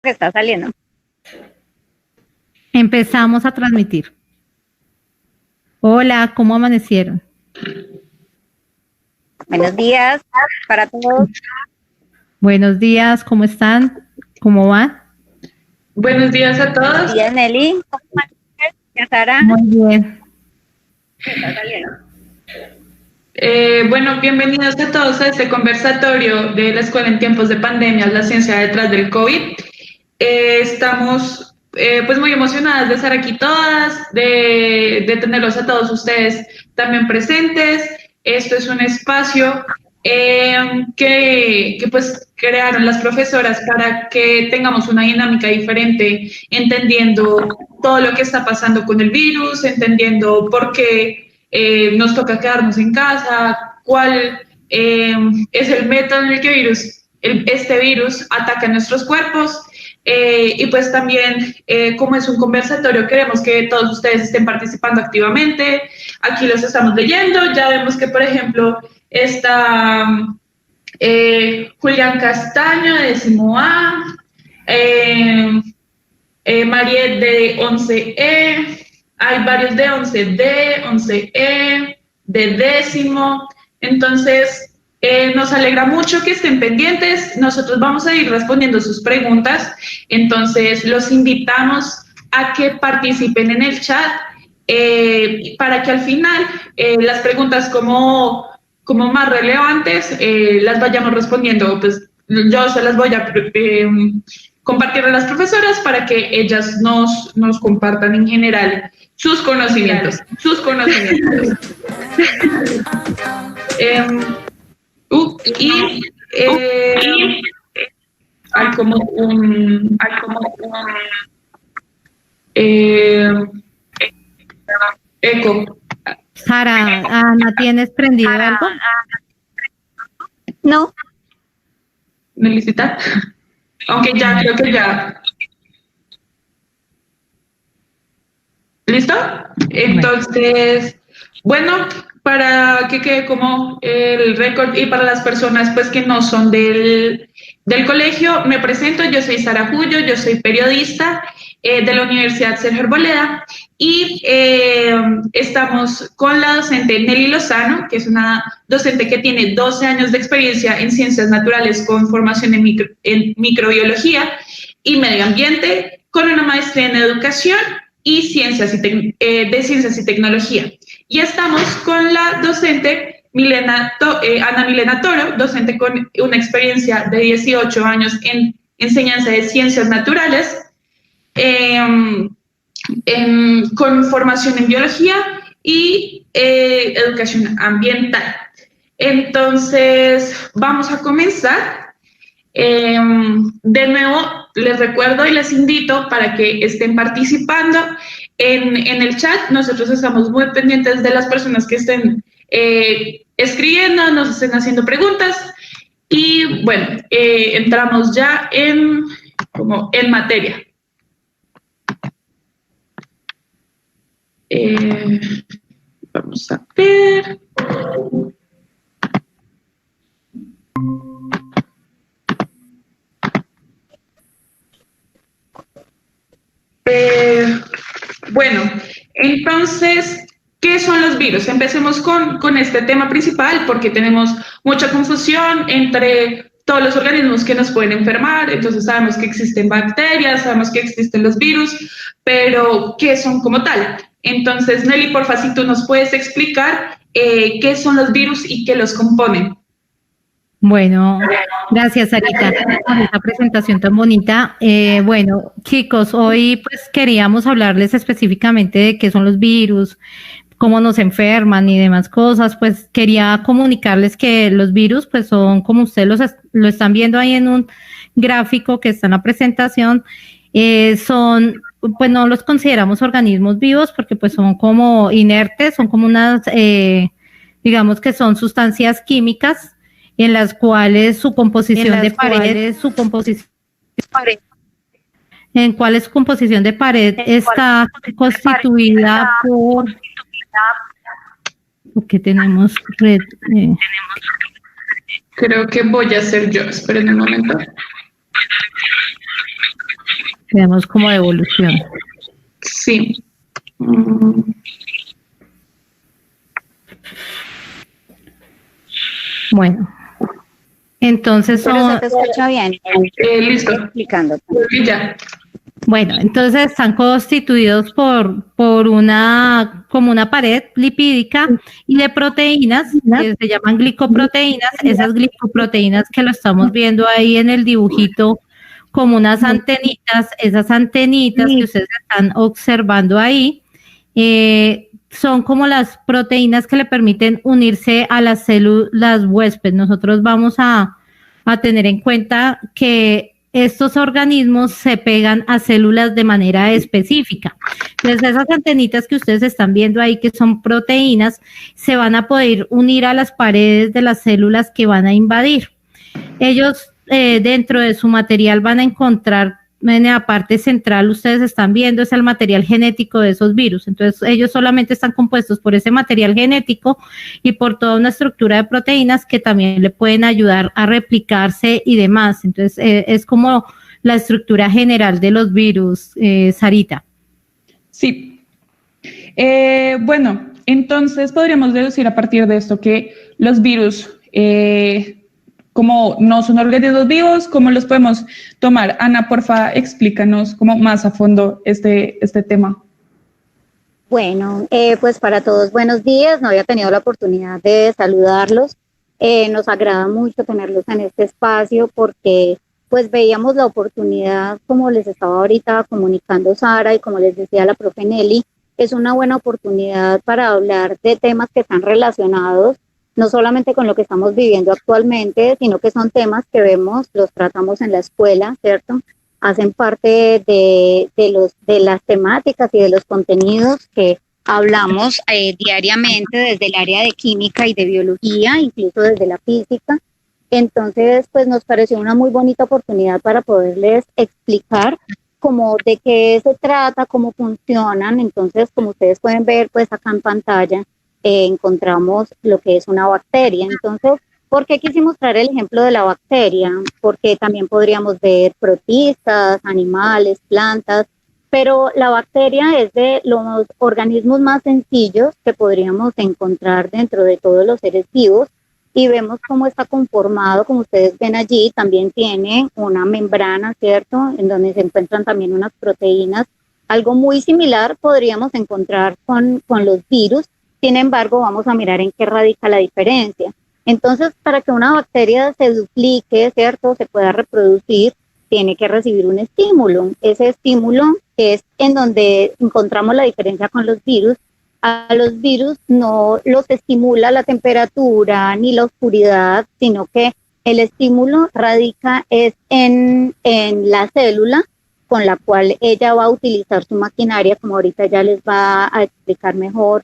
que está saliendo. Empezamos a transmitir. Hola, ¿cómo amanecieron? Buenos días para todos. Buenos días, ¿cómo están? ¿Cómo van? Buenos días a todos. Buenos días, Nelly. ¿Cómo estás, Sara? Muy bien. Está saliendo. Bueno, bienvenidos a todos a este conversatorio de la Escuela en Tiempos de Pandemia, la ciencia detrás del COVID. Estamos pues muy emocionadas de estar aquí todas, de tenerlos a todos ustedes también presentes. Esto es un espacio que pues crearon las profesoras para que tengamos una dinámica diferente, entendiendo todo lo que está pasando con el virus, entendiendo por qué nos toca quedarnos en casa, cuál es el método en el que este virus ataca nuestros cuerpos. Y pues también, como es un conversatorio, queremos que todos ustedes estén participando activamente. Aquí los estamos leyendo. Ya vemos que, por ejemplo, está Julián Castaño, de 10A, Mariette de 11E, hay varios de 11D, 11E, de 10º. Entonces, nos alegra mucho que estén pendientes. Nosotros vamos a ir respondiendo sus preguntas. Entonces, los invitamos a que participen en el chat para que al final las preguntas como más relevantes las vayamos respondiendo. Pues yo se las voy a compartir a las profesoras para que ellas nos compartan en general sus conocimientos. Hay como un eco. Sara, Ana, ¿tienes prendido algo? No. Nelicita. Aunque ya creo que ya. ¿Listo? Entonces, bueno, para que quede como el récord y para las personas pues que no son del colegio, me presento. Yo soy Sara Julio, yo soy periodista de la Universidad Sergio Arboleda y estamos con la docente Nelly Lozano, que es una docente que tiene 12 años de experiencia en ciencias naturales con formación en microbiología y medio ambiente, con una maestría en educación y ciencias de ciencias y tecnología. Y estamos con la docente Ana Milena Toro, docente con una experiencia de 18 años en enseñanza de ciencias naturales, con formación en biología y educación ambiental. Entonces, vamos a comenzar. De nuevo, les recuerdo y les invito para que estén participando en el chat. Nosotros estamos muy pendientes de las personas que estén escribiendo, nos estén haciendo preguntas. Y bueno, entramos ya en materia. Vamos a ver. Bueno, entonces, ¿qué son los virus? Empecemos con este tema principal porque tenemos mucha confusión entre todos los organismos que nos pueden enfermar. Entonces sabemos que existen bacterias, sabemos que existen los virus, pero ¿qué son como tal? Entonces, Nelly, porfa, si tú nos puedes explicar qué son los virus y qué los componen. Bueno, gracias, Sarita, por esta presentación tan bonita. Bueno, chicos, hoy pues queríamos hablarles específicamente de qué son los virus, cómo nos enferman y demás cosas. Pues quería comunicarles que los virus pues son, como ustedes lo están viendo ahí en un gráfico que está en la presentación, pues no los consideramos organismos vivos porque pues son como inertes, son como unas, digamos que son sustancias químicas en las cuales su composición de pared está constituida por ¿qué tenemos? Creo que voy a hacer yo. Esperen un momento. Tenemos como devolución. Sí. Bueno, entonces Pero son, se te escucha bien. Listo. Explicando. Y ya. bueno, entonces están constituidos por una, como una pared lipídica y de proteínas que se llaman glicoproteínas. Esas glicoproteínas que lo estamos viendo ahí en el dibujito como unas antenitas, esas antenitas que ustedes están observando ahí, son como las proteínas que le permiten unirse a las células huésped. Nosotros vamos a tener en cuenta que estos organismos se pegan a células de manera específica. Entonces, esas antenitas que ustedes están viendo ahí, que son proteínas, se van a poder unir a las paredes de las células que van a invadir. Ellos dentro de su material van a encontrar, en la parte central ustedes están viendo, es el material genético de esos virus. Entonces ellos solamente están compuestos por ese material genético y por toda una estructura de proteínas que también le pueden ayudar a replicarse y demás. Entonces es como la estructura general de los virus, Sarita. Sí. Bueno, entonces podríamos deducir a partir de esto que los virus, como no son organismos vivos, ¿cómo los podemos tomar? Ana, porfa, explícanos como más a fondo este tema. Bueno, pues para todos, buenos días. No había tenido la oportunidad de saludarlos. Nos agrada mucho tenerlos en este espacio porque pues veíamos la oportunidad, como les estaba ahorita comunicando Sara y como les decía la profe Nelly, es una buena oportunidad para hablar de temas que están relacionados no solamente con lo que estamos viviendo actualmente, sino que son temas que vemos, los tratamos en la escuela, ¿cierto? Hacen parte de las temáticas y de los contenidos que hablamos diariamente desde el área de química y de biología, incluso desde la física. Entonces, pues nos pareció una muy bonita oportunidad para poderles explicar cómo de qué se trata, cómo funcionan. Entonces, como ustedes pueden ver, pues acá en pantalla, encontramos lo que es una bacteria. Entonces, ¿por qué quisimos traer el ejemplo de la bacteria? Porque también podríamos ver protistas, animales, plantas, pero la bacteria es de los organismos más sencillos que podríamos encontrar dentro de todos los seres vivos y vemos cómo está conformado, como ustedes ven allí, también tiene una membrana, ¿cierto? En donde se encuentran también unas proteínas. Algo muy similar podríamos encontrar con los virus. Sin embargo, vamos a mirar en qué radica la diferencia. Entonces, para que una bacteria se duplique, ¿cierto?, se pueda reproducir, tiene que recibir un estímulo. Ese estímulo es en donde encontramos la diferencia con los virus. A los virus no los estimula la temperatura ni la oscuridad, sino que el estímulo radica es en la célula con la cual ella va a utilizar su maquinaria, como ahorita ya les va a explicar mejor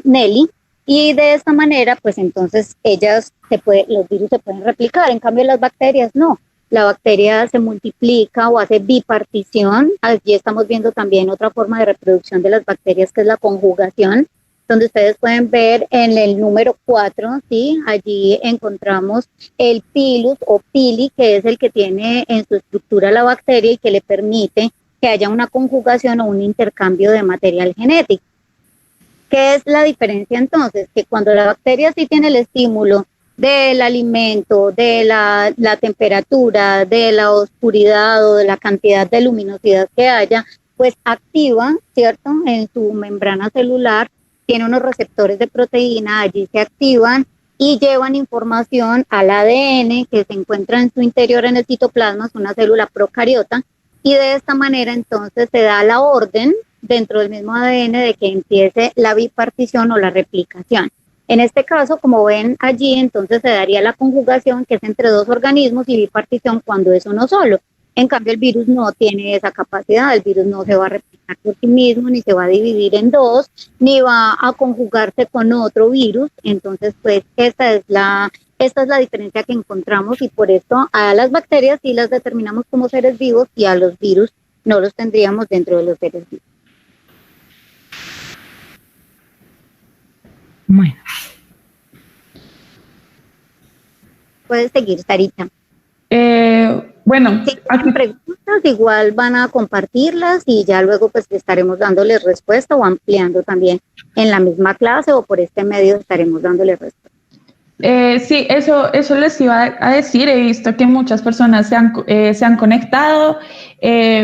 Nelly, y de esta manera, pues entonces los virus se pueden replicar, en cambio las bacterias no. La bacteria se multiplica o hace bipartición. Allí estamos viendo también otra forma de reproducción de las bacterias, que es la conjugación, donde ustedes pueden ver en el número 4, ¿sí? Allí encontramos el pilus o pili, que es el que tiene en su estructura la bacteria y que le permite que haya una conjugación o un intercambio de material genético. ¿Qué es la diferencia entonces? Que cuando la bacteria sí tiene el estímulo del alimento, de la temperatura, de la oscuridad o de la cantidad de luminosidad que haya, pues activa, ¿cierto? En su membrana celular, tiene unos receptores de proteína, allí se activan y llevan información al ADN que se encuentra en su interior en el citoplasma, es una célula procariota, y de esta manera entonces se da la orden dentro del mismo ADN de que empiece la bipartición o la replicación. En este caso, como ven allí, entonces se daría la conjugación, que es entre dos organismos, y bipartición cuando es uno solo. En cambio, el virus no tiene esa capacidad, el virus no se va a replicar por sí mismo, ni se va a dividir en dos, ni va a conjugarse con otro virus. Entonces, pues, esta es la diferencia que encontramos, y por esto a las bacterias sí las determinamos como seres vivos y a los virus no los tendríamos dentro de los seres vivos. Bueno. Puedes seguir, Sarita. Bueno, si tienen preguntas, igual van a compartirlas y ya luego pues estaremos dándoles respuesta o ampliando también en la misma clase o por este medio estaremos dándoles respuesta. Sí, eso les iba a decir. He visto que muchas personas se han conectado.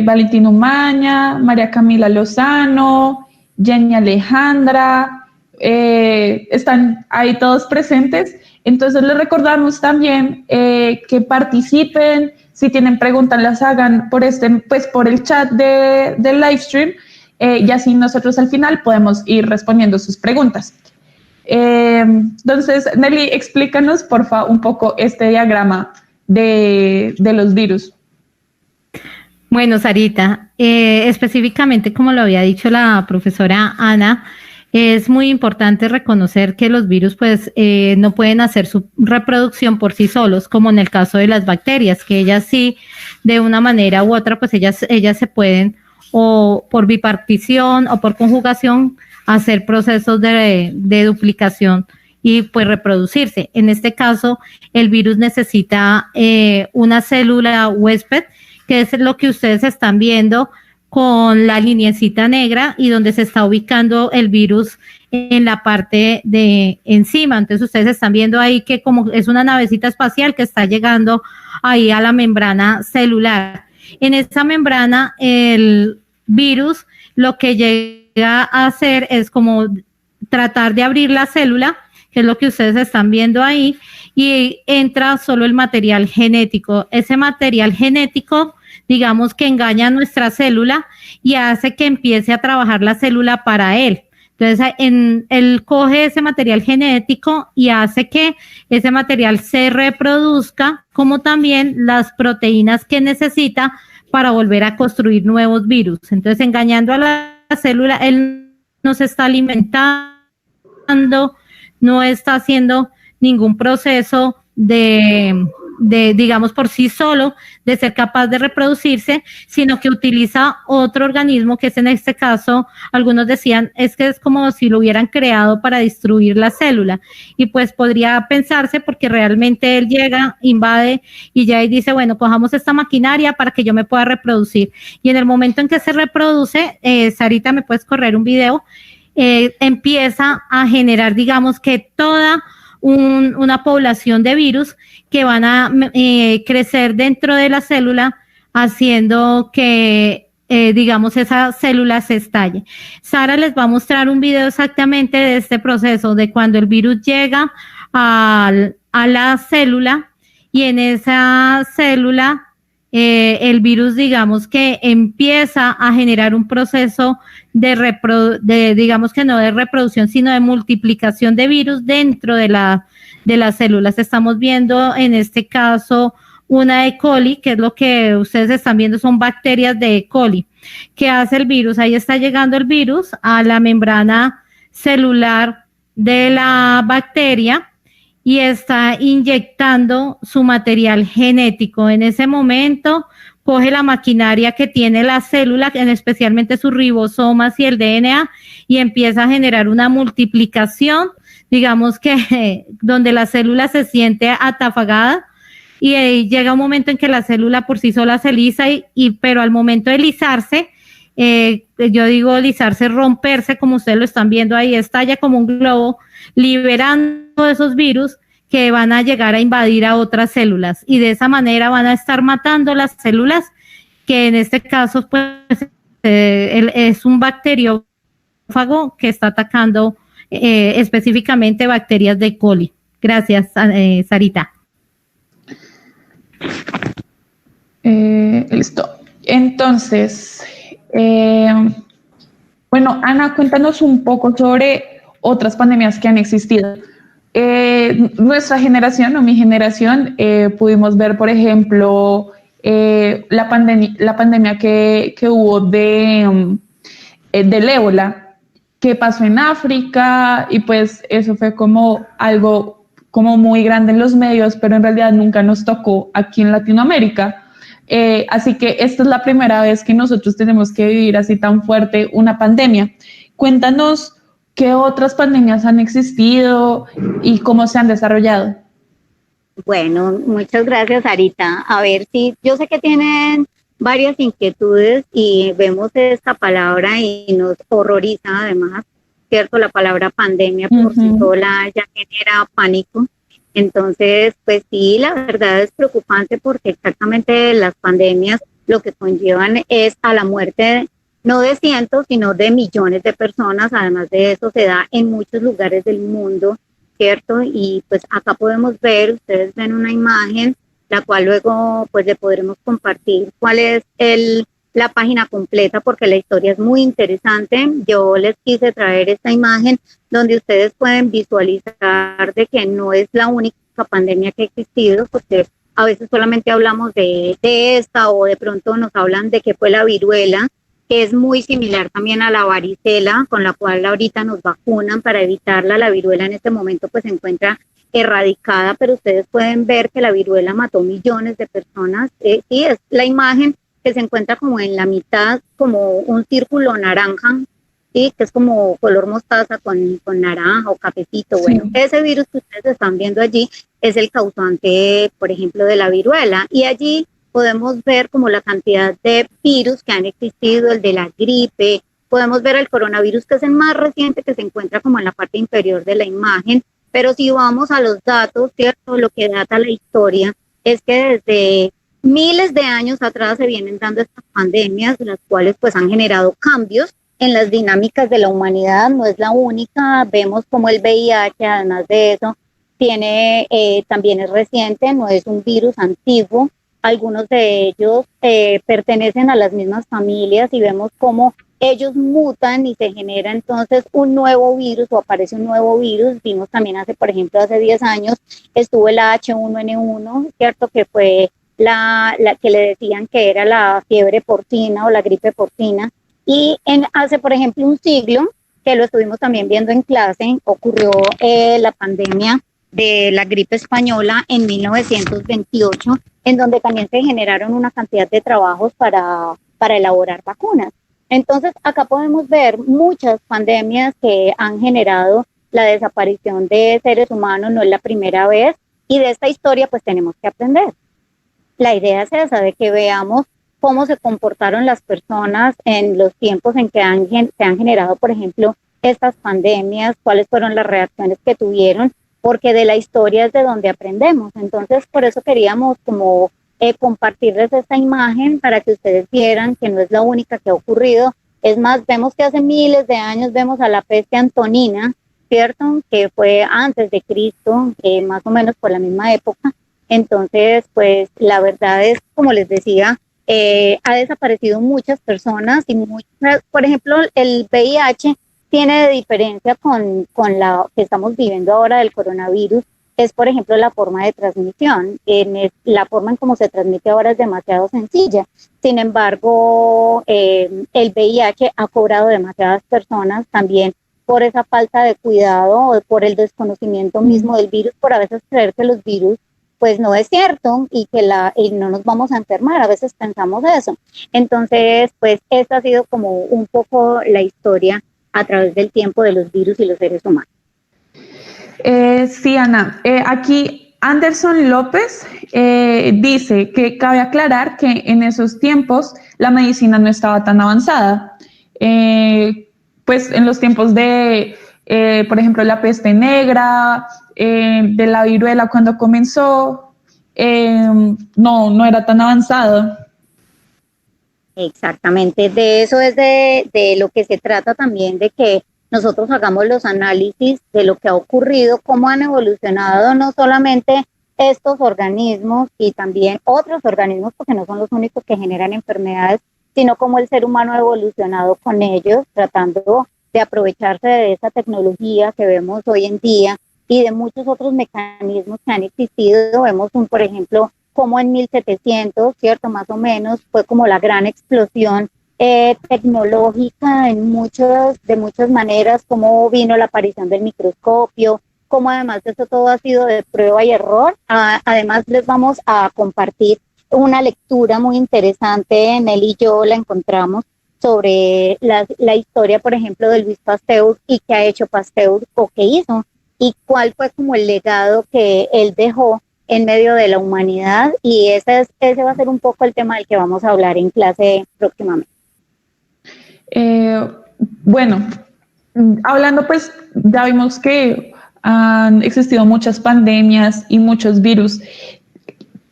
Valentina Umaña, María Camila Lozano, Jenny Alejandra, están ahí todos presentes. Entonces les recordamos también que participen. Si tienen preguntas, las hagan por el chat del live stream y así nosotros al final podemos ir respondiendo sus preguntas. Entonces, Nelly, explícanos, porfa, un poco este diagrama de los virus. Bueno, Sarita, específicamente, como lo había dicho la profesora Ana, es muy importante reconocer que los virus, pues, no pueden hacer su reproducción por sí solos, como en el caso de las bacterias, que ellas sí, de una manera u otra, pues ellas se pueden, o por bipartición o por conjugación, hacer procesos de duplicación y pues reproducirse. En este caso, el virus necesita una célula huésped, que es lo que ustedes están viendo con la lineecita negra y donde se está ubicando el virus en la parte de encima. Entonces ustedes están viendo ahí que como es una navecita espacial que está llegando ahí a la membrana celular. En esa membrana el virus lo que llega a hacer es como tratar de abrir la célula, que es lo que ustedes están viendo ahí, y entra solo el material genético. Ese material genético, digamos que engaña a nuestra célula y hace que empiece a trabajar la célula para él. Entonces, él coge ese material genético y hace que ese material se reproduzca, como también las proteínas que necesita para volver a construir nuevos virus. Entonces, engañando a la célula, él no se está alimentando, no está haciendo ningún proceso de digamos, por sí solo, de ser capaz de reproducirse, sino que utiliza otro organismo, que es en este caso, algunos decían, es que es como si lo hubieran creado para destruir la célula. Y pues podría pensarse, porque realmente él llega, invade y ya y dice, bueno, cojamos esta maquinaria para que yo me pueda reproducir. Y en el momento en que se reproduce, Sarita, ¿me puedes correr un video? Empieza a generar, digamos, que toda una población de virus que van a crecer dentro de la célula, haciendo que, digamos, esa célula se estalle. Sara les va a mostrar un video exactamente de este proceso, de cuando el virus llega a la célula, y en esa célula el virus, digamos, que empieza a generar un proceso digamos que no de reproducción, sino de multiplicación de virus dentro de las células. Estamos viendo en este caso una E. coli, que es lo que ustedes están viendo, son bacterias de E. coli. ¿Qué hace el virus? Ahí está llegando el virus a la membrana celular de la bacteria y está inyectando su material genético. En ese momento coge la maquinaria que tiene la célula, especialmente sus ribosomas y el DNA, y empieza a generar una multiplicación, digamos que donde la célula se siente atafagada, y llega un momento en que la célula por sí sola se lisa, pero al momento de lisarse, yo digo lisarse, romperse, como ustedes lo están viendo ahí, estalla como un globo, liberando esos virus que van a llegar a invadir a otras células, y de esa manera van a estar matando las células, que en este caso pues es un bacteriófago que está atacando específicamente bacterias de E. coli. Gracias, Sarita. Listo. Entonces, bueno, Ana, cuéntanos un poco sobre otras pandemias que han existido. Nuestra generación o mi generación pudimos ver, por ejemplo, la pandemia que hubo del ébola, que pasó en África, y pues eso fue como algo como muy grande en los medios, pero en realidad nunca nos tocó aquí en Latinoamérica. Así que esta es la primera vez que nosotros tenemos que vivir así tan fuerte una pandemia. Cuéntanos qué otras pandemias han existido y cómo se han desarrollado. Bueno, muchas gracias, Arita. A ver si yo sé que tienen varias inquietudes y vemos esta palabra y nos horroriza además, ¿cierto? La palabra pandemia por sí sola ya genera pánico. Entonces, pues sí, la verdad es preocupante porque exactamente las pandemias lo que conllevan es a la muerte no de cientos, sino de millones de personas. Además de eso, se da en muchos lugares del mundo, ¿cierto? Y pues acá podemos ver, ustedes ven una imagen, la cual luego pues le podremos compartir cuál es la página completa porque la historia es muy interesante. Yo les quise traer esta imagen donde ustedes pueden visualizar de que no es la única pandemia que ha existido, porque a veces solamente hablamos de esta o de pronto nos hablan de que fue la viruela, que es muy similar también a la varicela, con la cual ahorita nos vacunan para evitarla. La viruela en este momento pues se encuentra erradicada, pero ustedes pueden ver que la viruela mató millones de personas. Y es la imagen que se encuentra como en la mitad, como un círculo naranja, ¿sí? Que es como color mostaza con naranja o cafecito. Sí. Bueno, ese virus que ustedes están viendo allí es el causante, por ejemplo, de la viruela. Y allí podemos ver como la cantidad de virus que han existido, el de la gripe, podemos ver el coronavirus, que es el más reciente, que se encuentra como en la parte inferior de la imagen, pero si vamos a los datos, ¿cierto? Lo que data la historia es que desde miles de años atrás se vienen dando estas pandemias, las cuales pues han generado cambios en las dinámicas de la humanidad. No es la única, vemos como el VIH, además de eso, también es reciente, no es un virus antiguo. Algunos de ellos pertenecen a las mismas familias y vemos cómo ellos mutan y se genera entonces un nuevo virus o aparece un nuevo virus. Vimos también por ejemplo, hace 10 años estuvo el H1N1, ¿cierto? Que fue la que le decían que era la fiebre porcina o la gripe porcina. Y hace, por ejemplo, un siglo, que lo estuvimos también viendo en clase, ocurrió la pandemia de la gripe española en 1928, en donde también se generaron una cantidad de trabajos para elaborar vacunas. Entonces, acá podemos ver muchas pandemias que han generado la desaparición de seres humanos, no es la primera vez, y de esta historia pues tenemos que aprender. La idea es esa, de que veamos cómo se comportaron las personas en los tiempos en que se han generado, por ejemplo, estas pandemias, cuáles fueron las reacciones que tuvieron, porque de la historia es de donde aprendemos. Entonces, por eso queríamos como compartirles esta imagen para que ustedes vieran que no es la única que ha ocurrido. Es más, vemos que hace miles de años vemos a la peste antonina, ¿cierto? Que fue antes de Cristo, más o menos por la misma época. Entonces, pues la verdad es, como les decía, ha desaparecido muchas personas y por ejemplo, el VIH tiene de diferencia con la que estamos viviendo ahora del coronavirus, es por ejemplo la forma de transmisión. La forma en cómo se transmite ahora es demasiado sencilla. Sin embargo, el VIH ha cobrado demasiadas personas también por esa falta de cuidado o por el desconocimiento mismo del virus, por a veces creer que los virus pues no es cierto y que y no nos vamos a enfermar, a veces pensamos eso. Entonces, pues esta ha sido como un poco la historia a través del tiempo de los virus y los seres humanos. Sí, Ana, aquí Anderson López dice que cabe aclarar que en esos tiempos la medicina no estaba tan avanzada. Pues en los tiempos de, por ejemplo, la peste negra, de la viruela cuando comenzó, no era tan avanzado. Exactamente, de eso es de lo que se trata también, de que nosotros hagamos los análisis de lo que ha ocurrido, cómo han evolucionado no solamente estos organismos y también otros organismos, porque no son los únicos que generan enfermedades, sino cómo el ser humano ha evolucionado con ellos, tratando de aprovecharse de esa tecnología que vemos hoy en día y de muchos otros mecanismos que han existido. Vemos por ejemplo, como en 1700, ¿cierto? Más o menos, fue como la gran explosión tecnológica de muchas maneras, cómo vino la aparición del microscopio, cómo además de eso todo ha sido de prueba y error. Además les vamos a compartir una lectura muy interesante, Nelly y yo la encontramos, sobre la historia, por ejemplo, de Luis Pasteur y qué ha hecho Pasteur o qué hizo y cuál fue como el legado que él dejó en medio de la humanidad, y ese va a ser un poco el tema del que vamos a hablar en clase próximamente. Bueno, hablando pues, ya vimos que han existido muchas pandemias y muchos virus.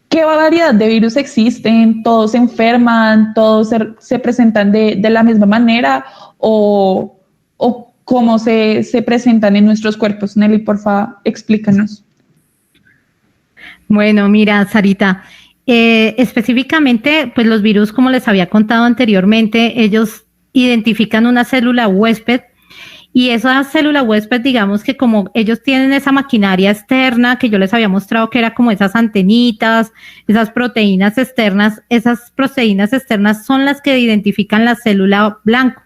¿Qué variedad de virus existen? ¿Todos se enferman? ¿Todos se presentan de la misma manera? ¿O cómo se presentan en nuestros cuerpos? Nelly, por favor, explícanos. Bueno, mira, Sarita, específicamente, pues los virus, como les había contado anteriormente, ellos identifican una célula huésped, y esa célula huésped, digamos que como ellos tienen esa maquinaria externa que yo les había mostrado que era como esas antenitas, esas proteínas externas son las que identifican la célula blanco.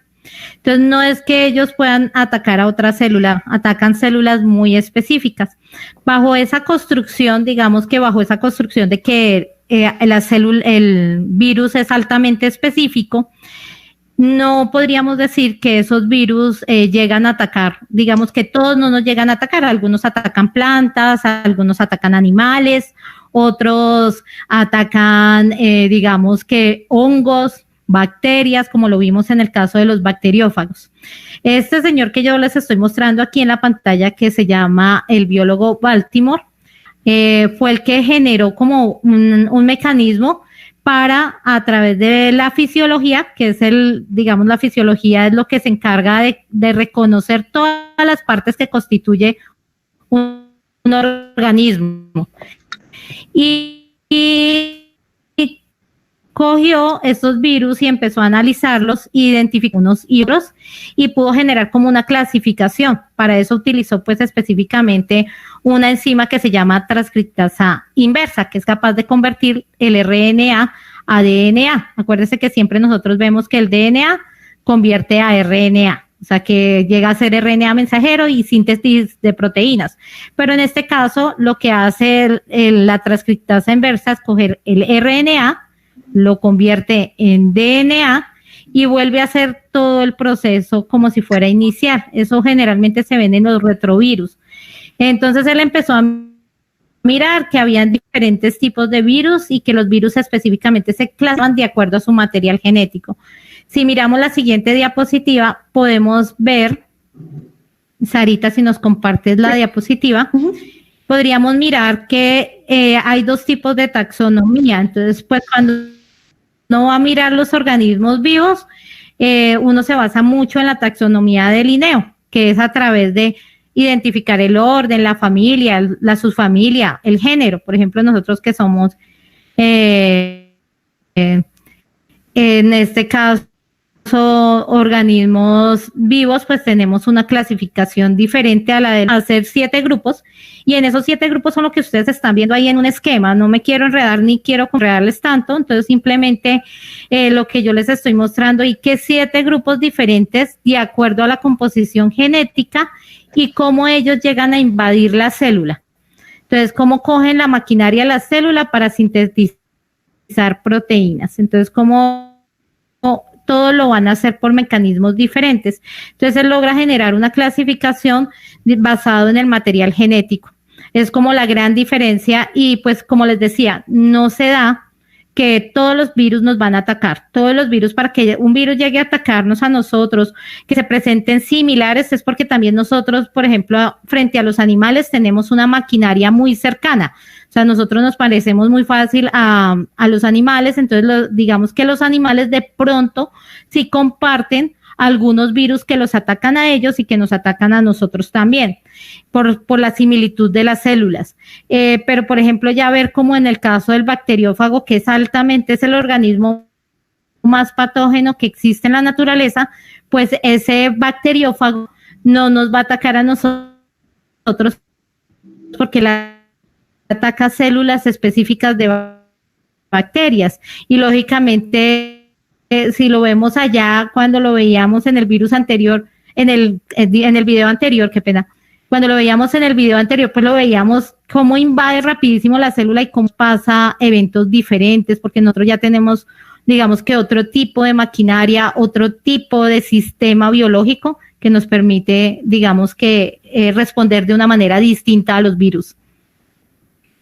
Entonces no es que ellos puedan atacar a otra célula, atacan células muy específicas. Bajo esa construcción, digamos que bajo esa construcción de que el virus es altamente específico, no podríamos decir que esos virus llegan a atacar, digamos que todos no nos llegan a atacar, algunos atacan plantas, algunos atacan animales, otros atacan, digamos que hongos, bacterias, como lo vimos en el caso de los bacteriófagos. Este señor que yo les estoy mostrando aquí en la pantalla, que se llama el biólogo Baltimore, fue el que generó como un mecanismo para, a través de la fisiología, que es la fisiología es lo que se encarga de reconocer todas las partes que constituye un organismo. Y cogió estos virus y empezó a analizarlos, identificó unos hibros y pudo generar como una clasificación. Para eso utilizó pues específicamente una enzima que se llama transcriptasa inversa, que es capaz de convertir el RNA a DNA. Acuérdense que siempre nosotros vemos que el DNA convierte a RNA, o sea que llega a ser RNA mensajero y síntesis de proteínas. Pero en este caso lo que hace la transcriptasa inversa es coger el RNA, lo convierte en DNA y vuelve a hacer todo el proceso como si fuera a iniciar. Eso generalmente se ve en los retrovirus. Entonces él empezó a mirar que habían diferentes tipos de virus y que los virus específicamente se clasifican de acuerdo a su material genético. Si miramos la siguiente diapositiva, podemos ver, Sarita, si nos compartes la diapositiva, podríamos mirar que hay dos tipos de taxonomía. Entonces, pues cuando uno va a mirar los organismos vivos, uno se basa mucho en la taxonomía de Linneo, que es a través de identificar el orden, la familia, la subfamilia, el género. Por ejemplo, nosotros que somos, en este caso, organismos vivos, pues tenemos una clasificación diferente a la de hacer 7 grupos, y en esos 7 grupos son lo que ustedes están viendo ahí en un esquema. No me quiero enredar ni quiero enredarles tanto, entonces simplemente lo que yo les estoy mostrando y que 7 grupos diferentes de acuerdo a la composición genética y cómo ellos llegan a invadir la célula. Entonces, cómo cogen la maquinaria de la célula para sintetizar proteínas. Entonces, cómo todo lo van a hacer por mecanismos diferentes. Entonces, él logra generar una clasificación basado en el material genético. Es como la gran diferencia y, pues, como les decía, no se da que todos los virus nos van a atacar. Todos los virus, para que un virus llegue a atacarnos a nosotros, que se presenten similares, es porque también nosotros, por ejemplo, frente a los animales, tenemos una maquinaria muy cercana. O sea, nosotros nos parecemos muy fácil a los animales, entonces digamos que los animales de pronto sí comparten algunos virus que los atacan a ellos y que nos atacan a nosotros también, por la similitud de las células. Pero, por ejemplo, ya ver como en el caso del bacteriófago, que es el organismo más patógeno que existe en la naturaleza, pues ese bacteriófago no nos va a atacar a nosotros porque ataca células específicas de bacterias y lógicamente si lo vemos allá, cuando lo veíamos en el virus anterior, en el video anterior, qué pena, cuando lo veíamos en el video anterior, pues lo veíamos cómo invade rapidísimo la célula y cómo pasa eventos diferentes, porque nosotros ya tenemos, digamos que otro tipo de maquinaria, otro tipo de sistema biológico que nos permite, digamos que responder de una manera distinta a los virus.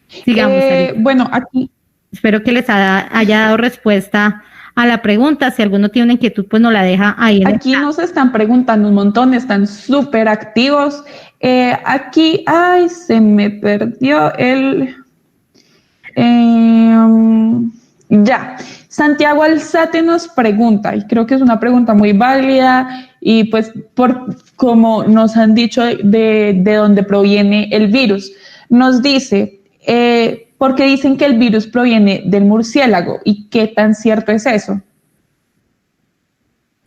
Sigamos, Sarita. Bueno, aquí... Espero que les haya dado respuesta a la pregunta. Si alguno tiene una inquietud, pues nos la deja ahí. Aquí nos están preguntando un montón, están súper activos. Aquí, ay, se me perdió el... ya, Santiago Alzate nos pregunta, y creo que es una pregunta muy válida, y pues por como nos han dicho de dónde proviene el virus, nos dice, ¿por qué dicen que el virus proviene del murciélago? ¿Y qué tan cierto es eso?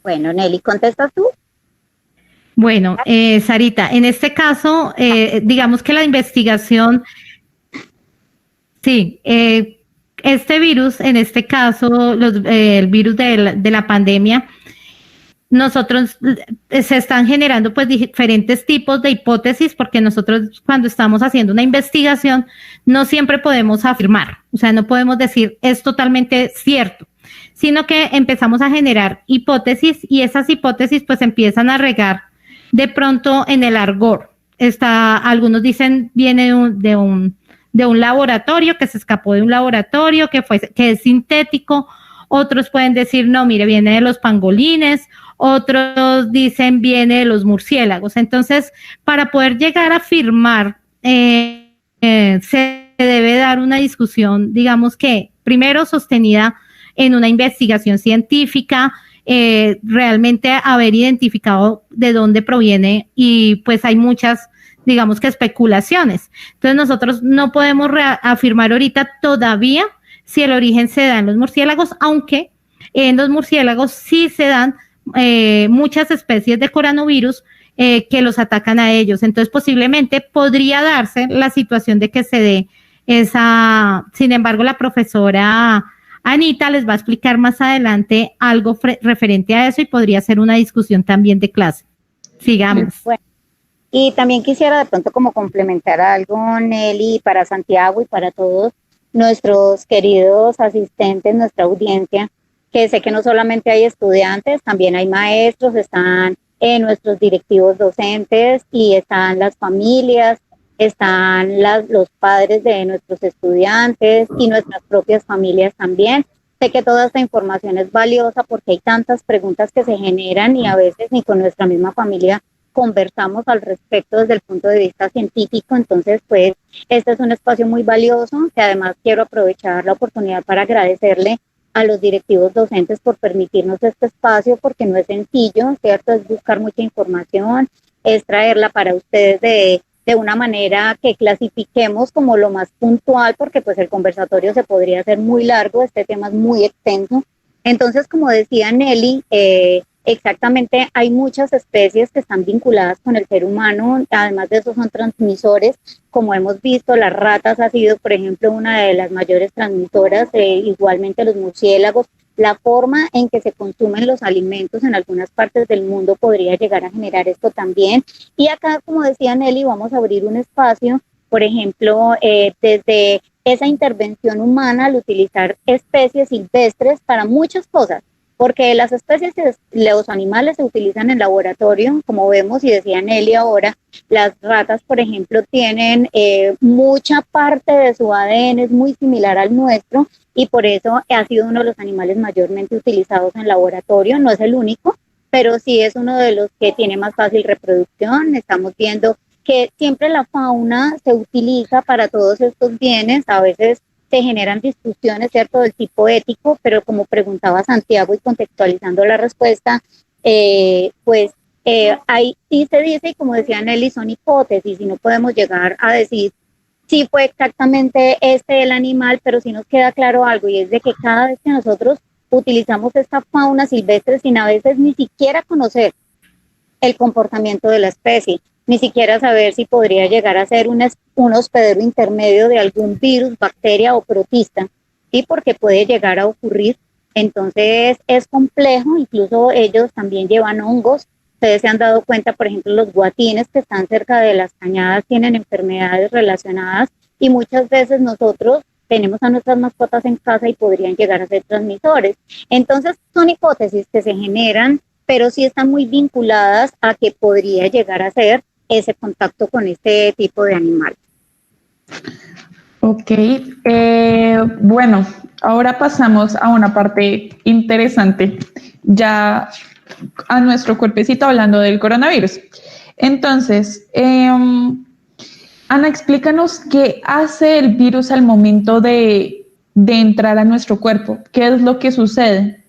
Bueno, Nelly, ¿contestas tú? Bueno, Sarita, en este caso, digamos que la investigación, sí, este virus, en este caso, el virus de la pandemia, nosotros se están generando pues diferentes tipos de hipótesis porque nosotros cuando estamos haciendo una investigación no siempre podemos afirmar, o sea, no podemos decir es totalmente cierto, sino que empezamos a generar hipótesis y esas hipótesis pues empiezan a regar de pronto en el argot. Algunos dicen viene de un laboratorio, que se escapó de un laboratorio, que es sintético. Otros pueden decir, no, mire, viene de los pangolines. Otros dicen, viene de los murciélagos. Entonces, para poder llegar a afirmar, se debe dar una discusión, digamos que primero sostenida en una investigación científica, realmente haber identificado de dónde proviene y pues hay muchas, digamos que especulaciones. Entonces nosotros no podemos afirmar ahorita todavía si el origen se da en los murciélagos, aunque en los murciélagos sí se dan muchas especies de coronavirus que los atacan a ellos. Entonces posiblemente podría darse la situación de que se dé esa, sin embargo la profesora Anita les va a explicar más adelante algo referente a eso y podría ser una discusión también de clase. Sigamos. Bueno, y también quisiera de pronto como complementar algo, Nelly, para Santiago y para todos nuestros queridos asistentes, nuestra audiencia, que sé que no solamente hay estudiantes, también hay maestros, están nuestros directivos docentes y están las familias, están los padres de nuestros estudiantes y nuestras propias familias también. Sé que toda esta información es valiosa porque hay tantas preguntas que se generan y a veces ni con nuestra misma familia conversamos al respecto desde el punto de vista científico. Entonces, pues, este es un espacio muy valioso que además quiero aprovechar la oportunidad para agradecerle a los directivos docentes por permitirnos este espacio porque no es sencillo, ¿cierto? Es buscar mucha información, es traerla para ustedes de una manera que clasifiquemos como lo más puntual, porque pues el conversatorio se podría hacer muy largo, este tema es muy extenso. Entonces, como decía Nelly, exactamente hay muchas especies que están vinculadas con el ser humano, además de eso son transmisores, como hemos visto, las ratas ha sido, por ejemplo, una de las mayores transmisoras, igualmente los murciélagos. La forma en que se consumen los alimentos en algunas partes del mundo podría llegar a generar esto también. Y acá, como decía Nelly, vamos a abrir un espacio, por ejemplo, desde esa intervención humana al utilizar especies silvestres para muchas cosas, porque las especies, los animales se utilizan en laboratorio, como vemos y decía Nelly ahora, las ratas, por ejemplo, tienen mucha parte de su ADN, es muy similar al nuestro, y por eso ha sido uno de los animales mayormente utilizados en laboratorio. No es el único, pero sí es uno de los que tiene más fácil reproducción. Estamos viendo que siempre la fauna se utiliza para todos estos bienes, a veces se generan discusiones, ¿cierto?, del tipo ético, pero como preguntaba Santiago y contextualizando la respuesta, ahí sí se dice, y como decía Nelly, son hipótesis y no podemos llegar a decir sí fue exactamente el animal, pero sí nos queda claro algo, y es de que cada vez que nosotros utilizamos esta fauna silvestre sin a veces ni siquiera conocer el comportamiento de la especie, ni siquiera saber si podría llegar a ser un hospedero intermedio de algún virus, bacteria o protista, ¿sí? Porque puede llegar a ocurrir. Entonces es complejo, incluso ellos también llevan hongos. Ustedes se han dado cuenta, por ejemplo, los guatines que están cerca de las cañadas tienen enfermedades relacionadas y muchas veces nosotros tenemos a nuestras mascotas en casa y podrían llegar a ser transmisores. Entonces son hipótesis que se generan, pero sí están muy vinculadas a que podría llegar a ser ese contacto con este tipo de animal. Ok, bueno, ahora pasamos a una parte interesante, ya a nuestro cuerpecito hablando del coronavirus. Entonces, Ana, explícanos qué hace el virus al momento de entrar a nuestro cuerpo, qué es lo que sucede.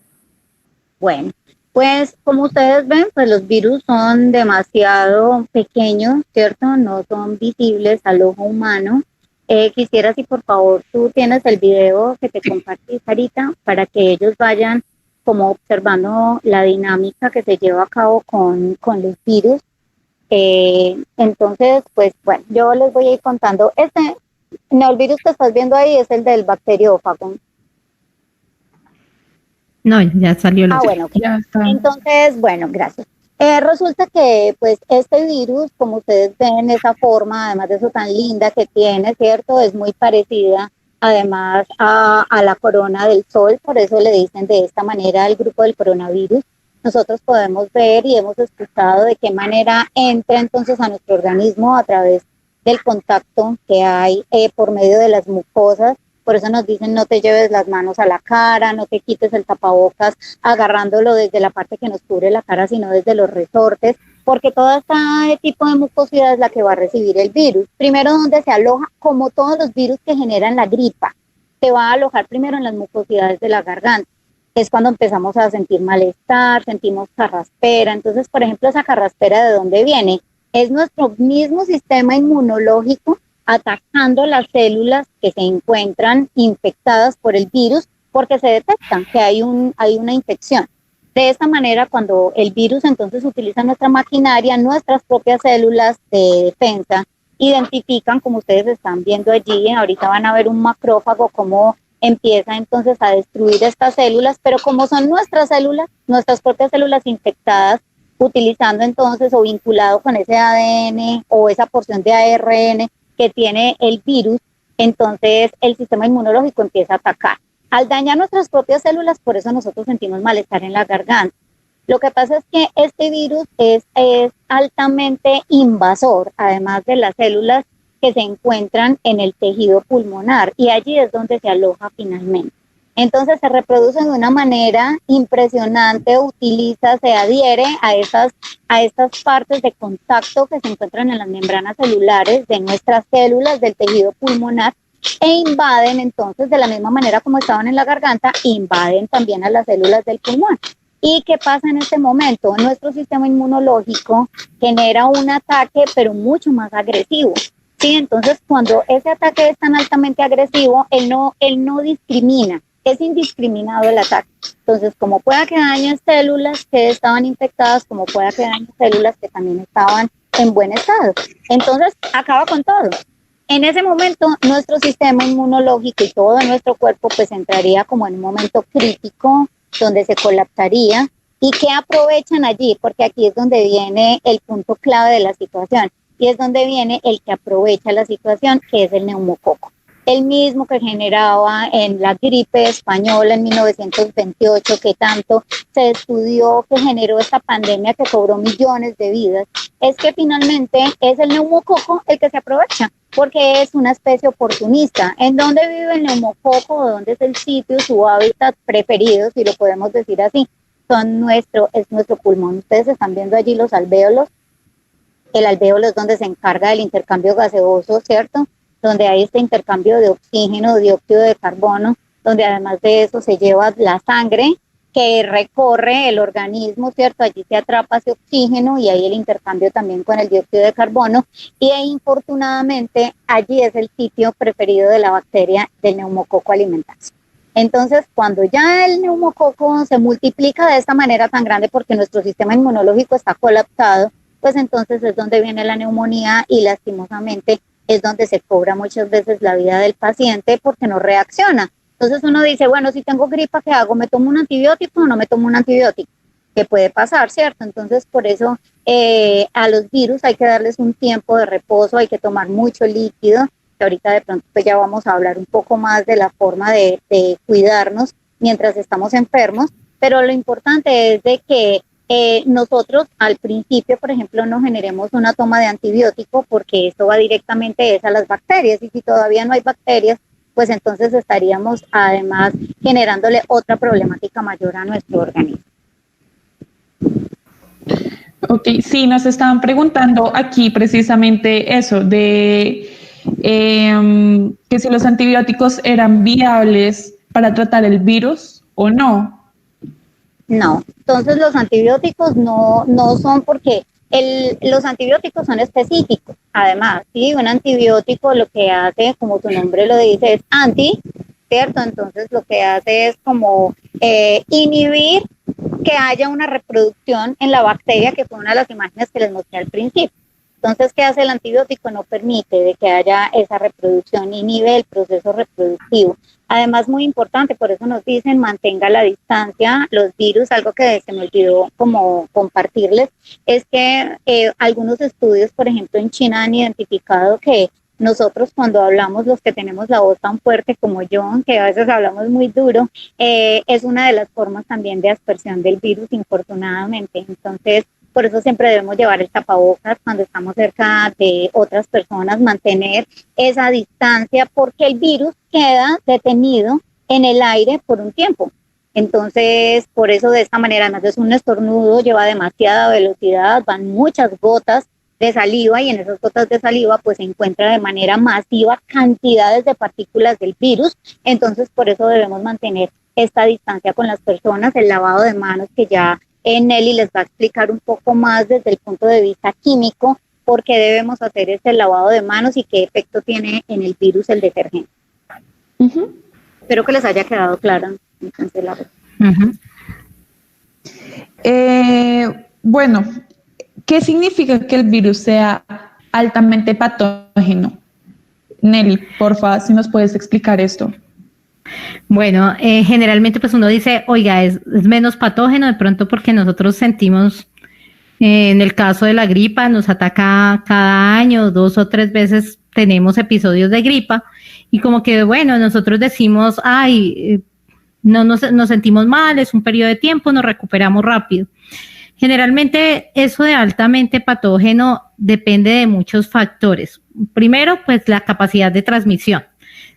Bueno, pues como ustedes ven, pues los virus son demasiado pequeños, ¿cierto? No son visibles al ojo humano. Quisiera si por favor tú tienes el video que te compartí, Sarita, para que ellos vayan como observando la dinámica que se lleva a cabo con los virus. Entonces, pues bueno, yo les voy a ir contando. No, el virus que estás viendo ahí es el del bacteriófago. No, ya salió la. Bueno, okay. Ya está. Entonces, bueno, gracias. Resulta que, pues, este virus, como ustedes ven, esa forma, además de eso tan linda que tiene, ¿cierto? Es muy parecida, además, a la corona del sol, por eso le dicen de esta manera al grupo del coronavirus. Nosotros podemos ver y hemos escuchado de qué manera entra entonces a nuestro organismo a través del contacto que hay por medio de las mucosas. Por eso nos dicen no te lleves las manos a la cara, no te quites el tapabocas agarrándolo desde la parte que nos cubre la cara, sino desde los resortes, porque todo este tipo de mucosidad es la que va a recibir el virus. Primero, donde se aloja, como todos los virus que generan la gripa, se va a alojar primero en las mucosidades de la garganta. Es cuando empezamos a sentir malestar, sentimos carraspera. Entonces, por ejemplo, esa carraspera, ¿de dónde viene? Es nuestro mismo sistema inmunológico atacando las células que se encuentran infectadas por el virus porque se detectan que hay una infección. De esta manera, cuando el virus entonces utiliza nuestra maquinaria, nuestras propias células de defensa identifican, como ustedes están viendo allí, ahorita van a ver un macrófago cómo empieza entonces a destruir estas células, pero como son nuestras células, nuestras propias células infectadas, utilizando entonces o vinculado con ese ADN o esa porción de ARN que tiene el virus, entonces el sistema inmunológico empieza a atacar. Al dañar nuestras propias células, por eso nosotros sentimos malestar en la garganta. Lo que pasa es que este virus es altamente invasor, además de las células que se encuentran en el tejido pulmonar, y allí es donde se aloja finalmente. Entonces se reproduce de una manera impresionante, se adhiere a estas partes de contacto que se encuentran en las membranas celulares de nuestras células del tejido pulmonar e invaden entonces de la misma manera como estaban en la garganta, invaden también a las células del pulmón. ¿Y qué pasa en este momento? Nuestro sistema inmunológico genera un ataque pero mucho más agresivo. Sí, entonces cuando ese ataque es tan altamente agresivo, él no discrimina. Es indiscriminado el ataque. Entonces, como pueda que dañen células que estaban infectadas, como pueda que dañen células que también estaban en buen estado. Entonces, acaba con todo. En ese momento, nuestro sistema inmunológico y todo nuestro cuerpo pues entraría como en un momento crítico, donde se colapsaría. ¿Y qué aprovechan allí? Porque aquí es donde viene el punto clave de la situación. Y es donde viene el que aprovecha la situación, que es el neumococo. El mismo que generaba en la gripe española en 1928, que tanto se estudió, que generó esta pandemia que cobró millones de vidas, es que finalmente es el neumococo el que se aprovecha, porque es una especie oportunista. ¿En dónde vive el neumococo? ¿Dónde es el sitio, su hábitat preferido, si lo podemos decir así? Es nuestro pulmón. Ustedes están viendo allí los alvéolos. El alvéolo es donde se encarga del intercambio gaseoso, ¿cierto? Donde hay este intercambio de oxígeno, dióxido de carbono, donde además de eso se lleva la sangre que recorre el organismo, ¿cierto? Allí se atrapa ese oxígeno y hay el intercambio también con el dióxido de carbono, y infortunadamente allí es el sitio preferido de la bacteria del neumococo alimentarse. Entonces, cuando ya el neumococo se multiplica de esta manera tan grande porque nuestro sistema inmunológico está colapsado, pues entonces es donde viene la neumonía y lastimosamente es donde se cobra muchas veces la vida del paciente porque no reacciona. Entonces uno dice, bueno, si tengo gripa, ¿qué hago? ¿Me tomo un antibiótico o no me tomo un antibiótico? ¿Qué puede pasar, cierto? Entonces por eso a los virus hay que darles un tiempo de reposo, hay que tomar mucho líquido, que ahorita de pronto pues ya vamos a hablar un poco más de la forma de cuidarnos mientras estamos enfermos, pero lo importante es de que nosotros al principio, por ejemplo, no generemos una toma de antibiótico porque esto va directamente a las bacterias, y si todavía no hay bacterias, pues entonces estaríamos además generándole otra problemática mayor a nuestro organismo. Ok, sí, nos estaban preguntando aquí precisamente eso, de que si los antibióticos eran viables para tratar el virus o no. No, entonces los antibióticos no son, porque los antibióticos son específicos. Además, ¿sí? Un antibiótico lo que hace, como su nombre lo dice, es anti, ¿cierto? Entonces lo que hace es como inhibir que haya una reproducción en la bacteria, que fue una de las imágenes que les mostré al principio. Entonces, ¿qué hace el antibiótico? No permite de que haya esa reproducción, inhibe el proceso reproductivo. Además, muy importante, por eso nos dicen mantenga la distancia. Los virus, algo que se me olvidó como compartirles, es que algunos estudios, por ejemplo, en China han identificado que nosotros cuando hablamos, los que tenemos la voz tan fuerte como yo, que a veces hablamos muy duro, es una de las formas también de aspersión del virus, infortunadamente. Entonces, por eso siempre debemos llevar el tapabocas cuando estamos cerca de otras personas, mantener esa distancia, porque el virus queda detenido en el aire por un tiempo. Entonces, por eso de esta manera, además es un estornudo, lleva demasiada velocidad, van muchas gotas de saliva, y en esas gotas de saliva pues se encuentra de manera masiva cantidades de partículas del virus. Entonces, por eso debemos mantener esta distancia con las personas, el lavado de manos, que ya Nelly les va a explicar un poco más desde el punto de vista químico por qué debemos hacer este lavado de manos y qué efecto tiene en el virus el detergente. Espero que les haya quedado claro. Bueno, ¿qué significa que el virus sea altamente patógeno? Nelly, porfa, si nos puedes explicar esto. Bueno, generalmente pues uno dice, oiga, es menos patógeno de pronto porque nosotros sentimos, en el caso de la gripa, nos ataca cada año, 2 o 3 veces tenemos episodios de gripa, y como que, bueno, nosotros decimos, ay, no nos sentimos mal, es un periodo de tiempo, nos recuperamos rápido. Generalmente eso de altamente patógeno depende de muchos factores. Primero, pues la capacidad de transmisión.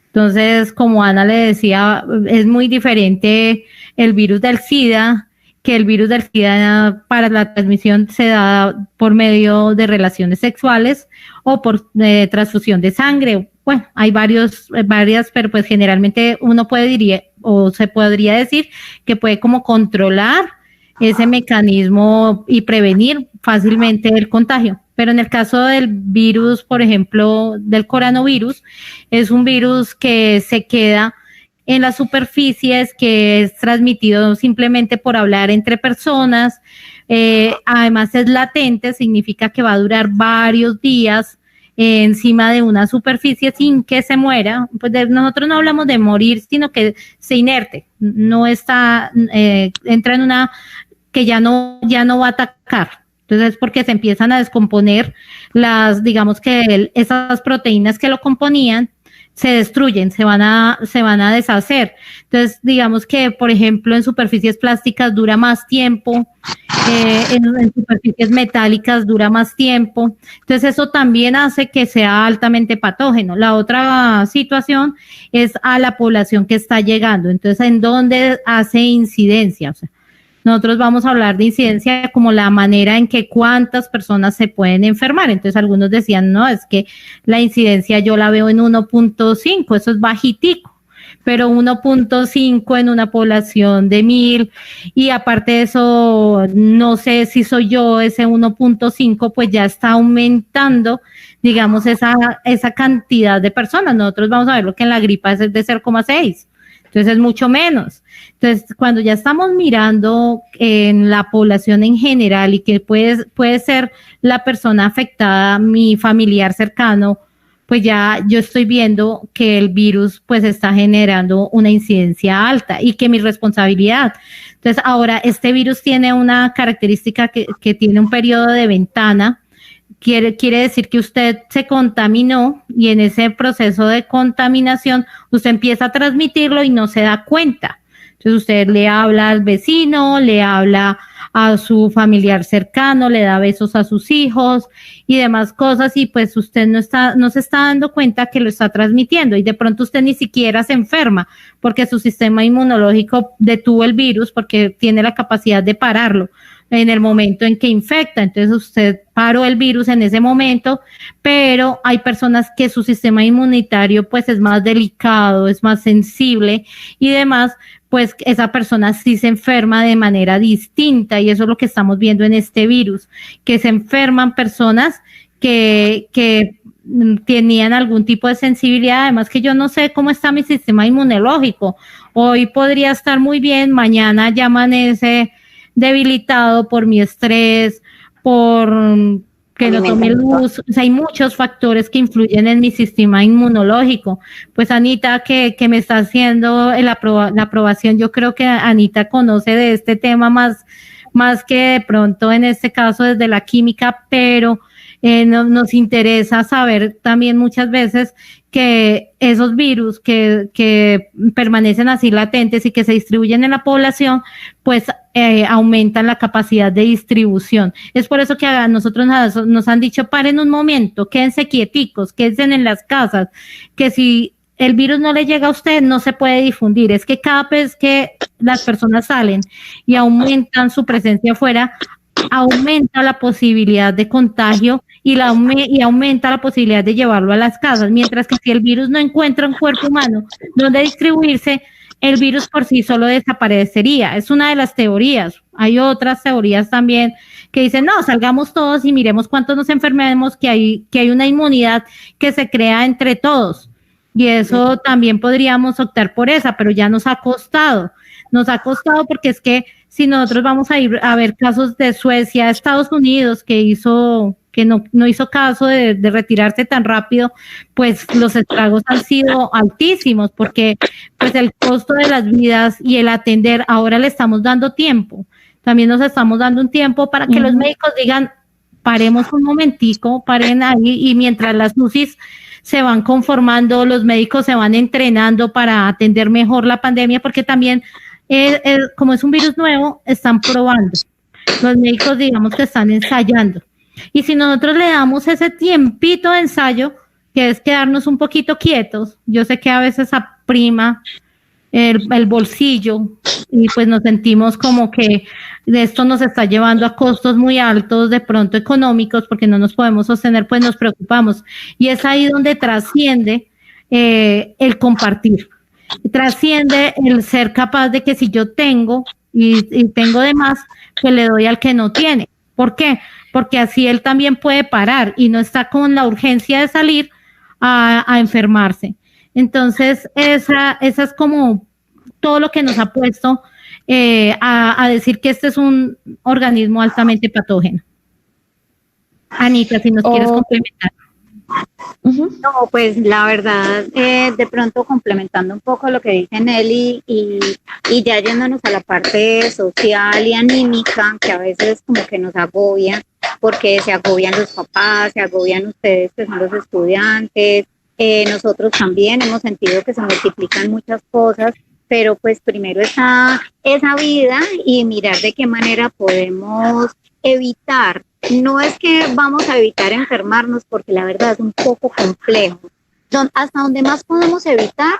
Entonces, como Ana le decía, es muy diferente el virus del SIDA, que el virus del SIDA para la transmisión se da por medio de relaciones sexuales o por transfusión de sangre. Bueno, hay varias, pero pues generalmente uno se podría decir que puede como controlar ese mecanismo y prevenir fácilmente el contagio. Pero en el caso del virus, por ejemplo, del coronavirus, es un virus que se queda en las superficies, que es transmitido simplemente por hablar entre personas. Además es latente, significa que va a durar varios días encima de una superficie sin que se muera. Pues nosotros no hablamos de morir, sino que se inerte, no está, entra en una que ya no va a atacar. Entonces es porque se empiezan a descomponer digamos que esas proteínas que lo componían se destruyen, se van a deshacer. Entonces, digamos que, por ejemplo, en superficies plásticas dura más tiempo, en superficies metálicas dura más tiempo. Entonces, eso también hace que sea altamente patógeno. La otra situación es a la población que está llegando. Entonces, ¿en dónde hace incidencia? O sea, nosotros vamos a hablar de incidencia como la manera en que cuántas personas se pueden enfermar. Entonces algunos decían, no, es que la incidencia yo la veo en 1.5, eso es bajitico, pero 1.5 en una población de 1000, y aparte de eso, no sé si soy yo, ese 1.5 pues ya está aumentando, digamos, esa cantidad de personas. Nosotros vamos a ver lo que en la gripa es de 0,6. Entonces es mucho menos. Entonces, cuando ya estamos mirando en la población en general y que puede ser la persona afectada, mi familiar cercano, pues ya yo estoy viendo que el virus pues está generando una incidencia alta y que mi responsabilidad. Entonces, ahora este virus tiene una característica que tiene un periodo de ventana. Quiere decir que usted se contaminó, y en ese proceso de contaminación usted empieza a transmitirlo y no se da cuenta. Entonces usted le habla al vecino, le habla a su familiar cercano, le da besos a sus hijos y demás cosas, y pues usted no se está dando cuenta que lo está transmitiendo, y de pronto usted ni siquiera se enferma porque su sistema inmunológico detuvo el virus porque tiene la capacidad de pararlo en el momento en que infecta. Entonces usted paró el virus en ese momento, pero hay personas que su sistema inmunitario pues es más delicado, es más sensible y demás, pues esa persona sí se enferma de manera distinta, y eso es lo que estamos viendo en este virus, que se enferman personas que tenían algún tipo de sensibilidad. Además que yo no sé cómo está mi sistema inmunológico, hoy podría estar muy bien, mañana ya amanece debilitado por mi estrés, por que no tome luz. O sea, hay muchos factores que influyen en mi sistema inmunológico. Pues Anita, que me está haciendo la aprobación, yo creo que Anita conoce de este tema más que de pronto en este caso desde la química, pero nos interesa saber también muchas veces que esos virus que permanecen así latentes y que se distribuyen en la población, pues aumentan la capacidad de distribución. Es por eso que a nosotros nos han dicho: paren un momento, quédense quieticos, quédense en las casas, que si el virus no le llega a usted, no se puede difundir. Es que cada vez que las personas salen y aumentan su presencia afuera, aumenta la posibilidad de contagio y aumenta la posibilidad de llevarlo a las casas, mientras que si el virus no encuentra un cuerpo humano donde distribuirse, el virus por sí solo desaparecería. Es una de las teorías. Hay otras teorías también que dicen: no, salgamos todos y miremos cuántos nos enfermemos, que hay una inmunidad que se crea entre todos, y eso también podríamos optar por esa, pero ya nos ha costado porque es que si nosotros vamos a ir a ver casos de Suecia, Estados Unidos, que no hizo caso de retirarse tan rápido, pues los estragos han sido altísimos, porque pues el costo de las vidas y el atender, ahora le estamos dando tiempo, también nos estamos dando un tiempo para que los médicos digan: paremos un momentico, paren ahí, y mientras las UCIs se van conformando, los médicos se van entrenando para atender mejor la pandemia, porque también como es un virus nuevo, están probando. Los médicos, digamos que están ensayando. Y si nosotros le damos ese tiempito de ensayo, que es quedarnos un poquito quietos, yo sé que a veces aprima el bolsillo y pues nos sentimos como que esto nos está llevando a costos muy altos, de pronto económicos, porque no nos podemos sostener, pues nos preocupamos. Y es ahí donde trasciende el compartir. Trasciende el ser capaz de que si yo tengo y tengo de más, pues le doy al que no tiene. ¿Por qué? Porque así él también puede parar y no está con la urgencia de salir a enfermarse. Entonces, esa es como todo lo que nos ha puesto a decir que este es un organismo altamente patógeno. Anita, si nos quieres complementar. No, pues la verdad, de pronto complementando un poco lo que dice Nelly y ya yéndonos a la parte social y anímica, que a veces como que nos agobia, porque se agobian los papás, se agobian ustedes que son los estudiantes, nosotros también hemos sentido que se multiplican muchas cosas, pero pues primero está esa vida y mirar de qué manera podemos evitar. No es que vamos a evitar enfermarnos, porque la verdad es un poco complejo. Hasta donde más podemos evitar,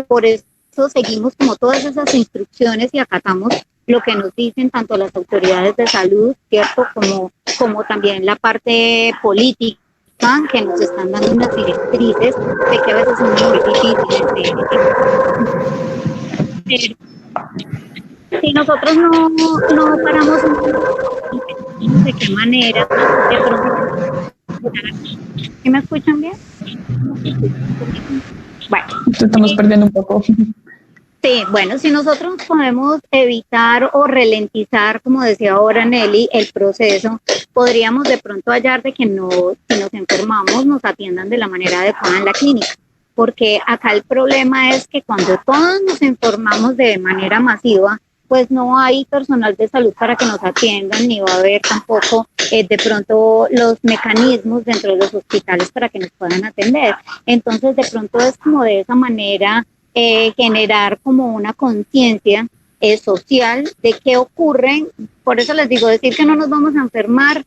por eso seguimos como todas esas instrucciones y acatamos lo que nos dicen tanto las autoridades de salud, ¿cierto? Como también la parte política, que nos están dando unas directrices de que a veces son muy difíciles pero si nosotros no paramos de qué manera, de pronto, ¿sí me escuchan bien? Bueno, estamos perdiendo un poco. Sí, bueno, si nosotros podemos evitar o ralentizar, como decía ahora Nelly, el proceso, podríamos de pronto hallar de que si nos enfermamos, nos atiendan de la manera adecuada en la clínica. Porque acá el problema es que cuando todos nos informamos de manera masiva, pues no hay personal de salud para que nos atiendan, ni va a haber tampoco de pronto los mecanismos dentro de los hospitales para que nos puedan atender. Entonces, de pronto es como de esa manera generar como una conciencia social de qué ocurre. Por eso les digo, decir que no nos vamos a enfermar,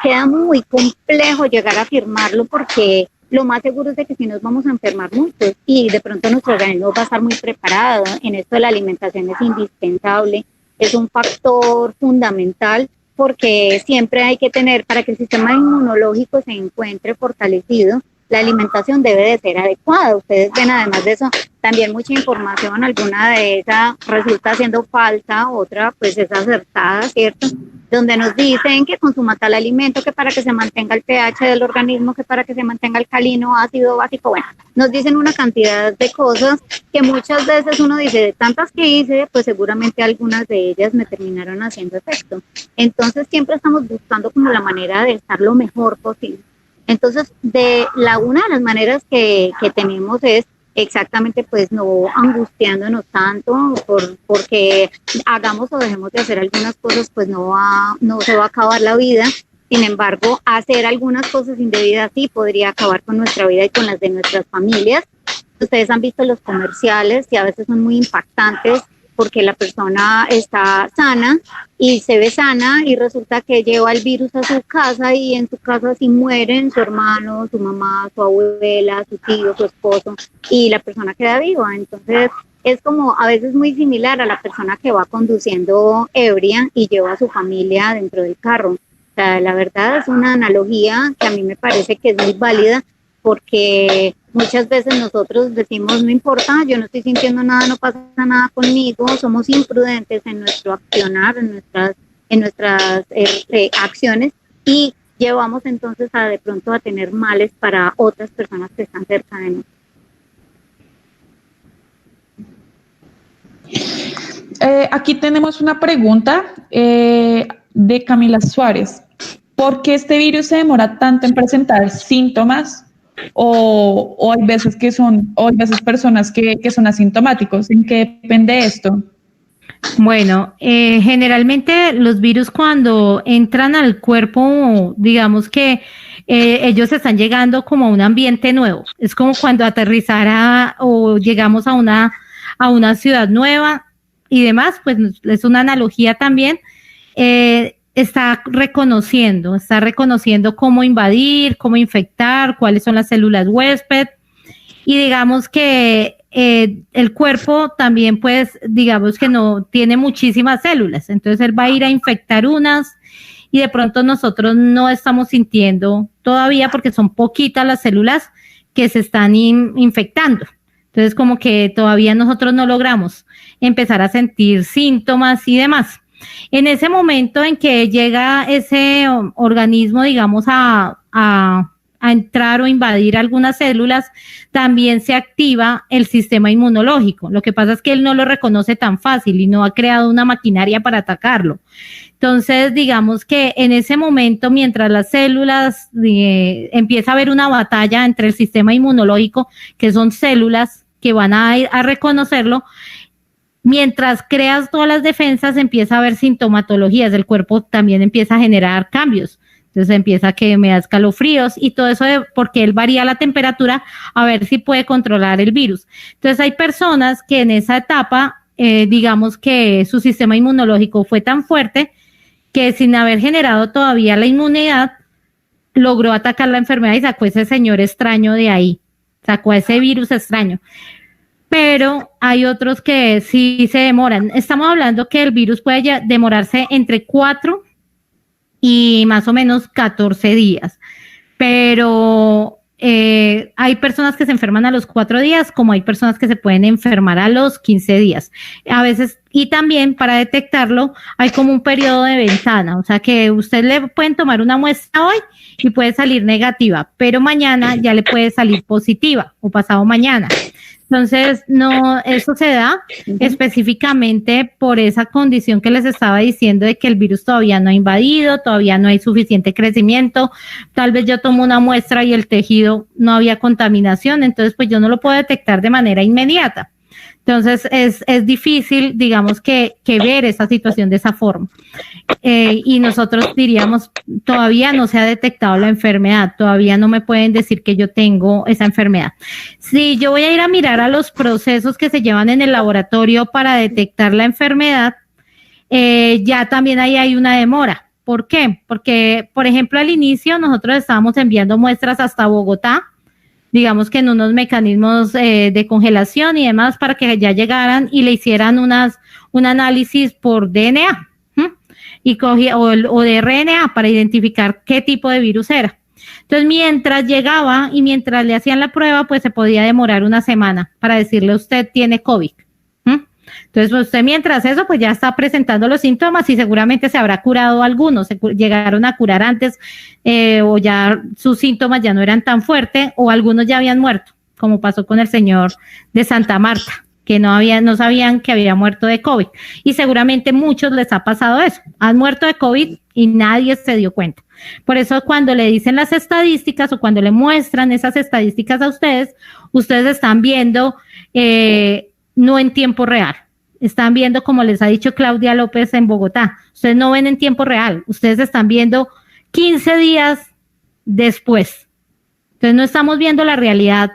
queda muy complejo llegar a afirmarlo, porque lo más seguro es de que sí nos vamos a enfermar mucho y de pronto nuestro organismo va a estar muy preparado. En esto de la alimentación es indispensable, es un factor fundamental, porque siempre hay que tener, para que el sistema inmunológico se encuentre fortalecido, la alimentación debe de ser adecuada. Ustedes ven, además de eso, también mucha información, alguna de esas resulta siendo falsa, otra pues es acertada, ¿cierto? Donde nos dicen que consuma tal alimento, que para que se mantenga el pH del organismo, que para que se mantenga alcalino, ácido, básico. Bueno, nos dicen una cantidad de cosas que muchas veces uno dice, de tantas que hice, pues seguramente algunas de ellas me terminaron haciendo efecto. Entonces siempre estamos buscando como la manera de estar lo mejor posible. Entonces, una de las maneras que tenemos es exactamente pues no angustiándonos tanto porque hagamos o dejemos de hacer algunas cosas, pues no se va a acabar la vida. Sin embargo, hacer algunas cosas indebidas sí podría acabar con nuestra vida y con las de nuestras familias. Ustedes han visto los comerciales y a veces son muy impactantes, porque la persona está sana y se ve sana y resulta que lleva el virus a su casa y en su casa sí mueren su hermano, su mamá, su abuela, su tío, su esposo, y la persona queda viva. Entonces es como a veces muy similar a la persona que va conduciendo ebria y lleva a su familia dentro del carro. O sea, la verdad es una analogía que a mí me parece que es muy válida, porque muchas veces nosotros decimos, no importa, yo no estoy sintiendo nada, no pasa nada conmigo, somos imprudentes en nuestro accionar, en nuestras acciones, y llevamos entonces de pronto a tener males para otras personas que están cerca de nosotros. Aquí tenemos una pregunta de Camila Suárez. ¿Por qué este virus se demora tanto en presentar síntomas? O hay veces personas que son asintomáticos. ¿En qué depende esto? Bueno, generalmente los virus cuando entran al cuerpo, digamos que ellos están llegando como a un ambiente nuevo. Es como cuando aterrizara o llegamos a una ciudad nueva y demás, pues es una analogía también. Está reconociendo cómo invadir, cómo infectar, cuáles son las células huésped, y digamos que el cuerpo también, pues, digamos que no tiene muchísimas células, entonces él va a ir a infectar unas y de pronto nosotros no estamos sintiendo todavía porque son poquitas las células que se están infectando. Entonces como que todavía nosotros no logramos empezar a sentir síntomas y demás. En ese momento en que llega ese organismo, digamos, a entrar o invadir algunas células, también se activa el sistema inmunológico. Lo que pasa es que él no lo reconoce tan fácil y no ha creado una maquinaria para atacarlo. Entonces, digamos que en ese momento, mientras las células, empieza a haber una batalla entre el sistema inmunológico, que son células que van a ir a reconocerlo. Mientras creas todas las defensas, empieza a haber sintomatologías, el cuerpo también empieza a generar cambios. Entonces empieza que me da escalofríos y todo eso porque él varía la temperatura a ver si puede controlar el virus. Entonces hay personas que en esa etapa, digamos que su sistema inmunológico fue tan fuerte que sin haber generado todavía la inmunidad, logró atacar la enfermedad y sacó ese señor extraño de ahí, sacó a ese virus extraño. Pero hay otros que sí se demoran. Estamos hablando que el virus puede demorarse entre 4 y más o menos 14 días. Pero hay personas que se enferman a los 4 días, como hay personas que se pueden enfermar a los 15 días. A veces, y también para detectarlo, hay como un periodo de ventana. O sea que usted le pueden tomar una muestra hoy y puede salir negativa, pero mañana ya le puede salir positiva o pasado mañana. Entonces, no, eso se da específicamente por esa condición que les estaba diciendo de que el virus todavía no ha invadido, todavía no hay suficiente crecimiento. Tal vez yo tomo una muestra y el tejido no había contaminación, entonces pues yo no lo puedo detectar de manera inmediata. Entonces es difícil, digamos, que ver esa situación de esa forma. Y nosotros diríamos, todavía no se ha detectado la enfermedad, todavía no me pueden decir que yo tengo esa enfermedad. Si yo voy a ir a mirar a los procesos que se llevan en el laboratorio para detectar la enfermedad, ya también ahí hay una demora. ¿Por qué? Porque, por ejemplo, al inicio nosotros estábamos enviando muestras hasta Bogotá, digamos que en unos mecanismos de congelación y demás, para que ya llegaran y le hicieran un análisis por DNA y o de RNA para identificar qué tipo de virus era. Entonces, mientras llegaba y mientras le hacían la prueba, pues se podía demorar una semana para decirle usted tiene COVID. Entonces, usted mientras eso, pues ya está presentando los síntomas y seguramente se habrá curado algunos, se llegaron a curar antes o ya sus síntomas ya no eran tan fuertes o algunos ya habían muerto, como pasó con el señor de Santa Marta, que no sabían que había muerto de COVID. Y seguramente muchos les ha pasado eso, han muerto de COVID y nadie se dio cuenta. Por eso cuando le dicen las estadísticas o cuando le muestran esas estadísticas a ustedes están viendo no en tiempo real. Están viendo, como les ha dicho Claudia López en Bogotá, ustedes no ven en tiempo real, ustedes están viendo 15 días después. Entonces no estamos viendo la realidad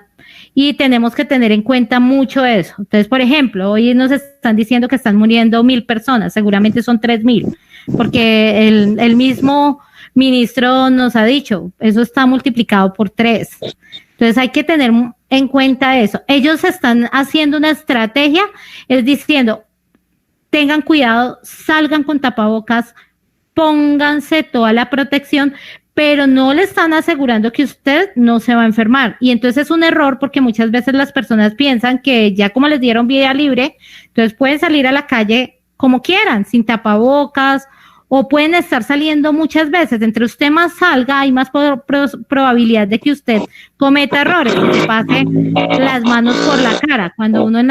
y tenemos que tener en cuenta mucho eso. Entonces, por ejemplo, hoy nos están diciendo que están muriendo 1,000 personas, seguramente son 3,000, porque el mismo ministro nos ha dicho, eso está multiplicado por 3. Entonces hay que tener en cuenta eso. Ellos están haciendo una estrategia, es diciendo, tengan cuidado, salgan con tapabocas, pónganse toda la protección, pero no le están asegurando que usted no se va a enfermar. Y entonces es un error porque muchas veces las personas piensan que ya como les dieron vía libre, entonces pueden salir a la calle como quieran, sin tapabocas, o pueden estar saliendo muchas veces. Entre usted más salga, hay más probabilidad de que usted cometa errores, que se pase las manos por la cara. Cuando uno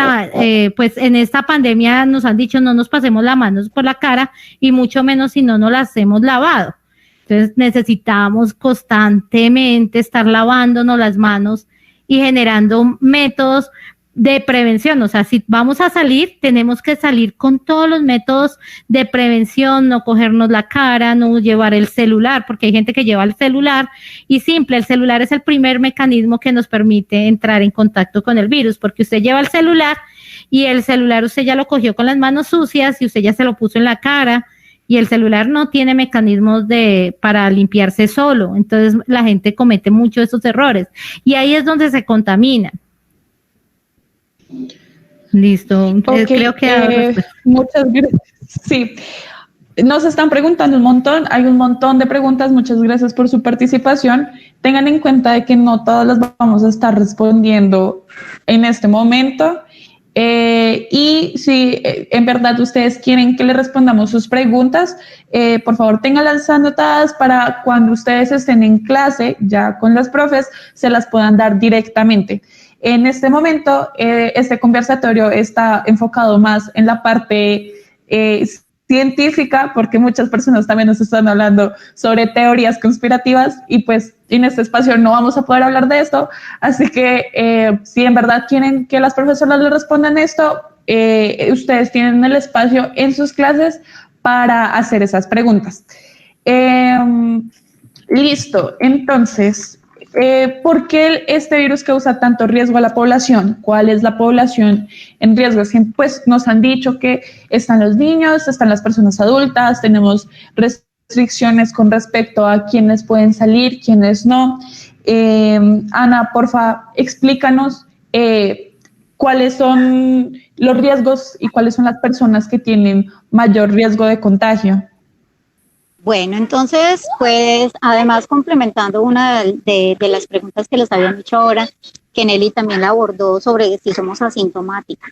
pues en esta pandemia nos han dicho no nos pasemos las manos por la cara y mucho menos si no nos las hemos lavado. Entonces necesitamos constantemente estar lavándonos las manos y generando métodos de prevención. O sea, si vamos a salir, tenemos que salir con todos los métodos de prevención, no cogernos la cara, no llevar el celular, porque hay gente que lleva el celular y simple, el celular es el primer mecanismo que nos permite entrar en contacto con el virus, porque usted lleva el celular y el celular usted ya lo cogió con las manos sucias y usted ya se lo puso en la cara y el celular no tiene mecanismos para limpiarse solo. Entonces la gente comete mucho esos errores y ahí es donde se contamina. Listo, okay, creo que muchas gracias. Sí, nos están preguntando un montón, hay un montón de preguntas, muchas gracias por su participación. Tengan en cuenta de que no todas las vamos a estar respondiendo en este momento. Y si en verdad ustedes quieren que les respondamos sus preguntas, por favor tenganlas anotadas para cuando ustedes estén en clase ya con los profes se las puedan dar directamente. En este momento, este conversatorio está enfocado más en la parte científica, porque muchas personas también nos están hablando sobre teorías conspirativas y pues en este espacio no vamos a poder hablar de esto, así que si en verdad quieren que las profesoras les respondan esto, ustedes tienen el espacio en sus clases para hacer esas preguntas. Listo, entonces, ¿por qué este virus causa tanto riesgo a la población? ¿Cuál es la población en riesgo? Pues nos han dicho que están los niños, están las personas adultas, tenemos restricciones con respecto a quiénes pueden salir, quiénes no. Ana, porfa, explícanos cuáles son los riesgos y cuáles son las personas que tienen mayor riesgo de contagio. Bueno, entonces, pues, además complementando una de las preguntas que les habían hecho ahora, que Nelly también la abordó sobre si somos asintomáticos.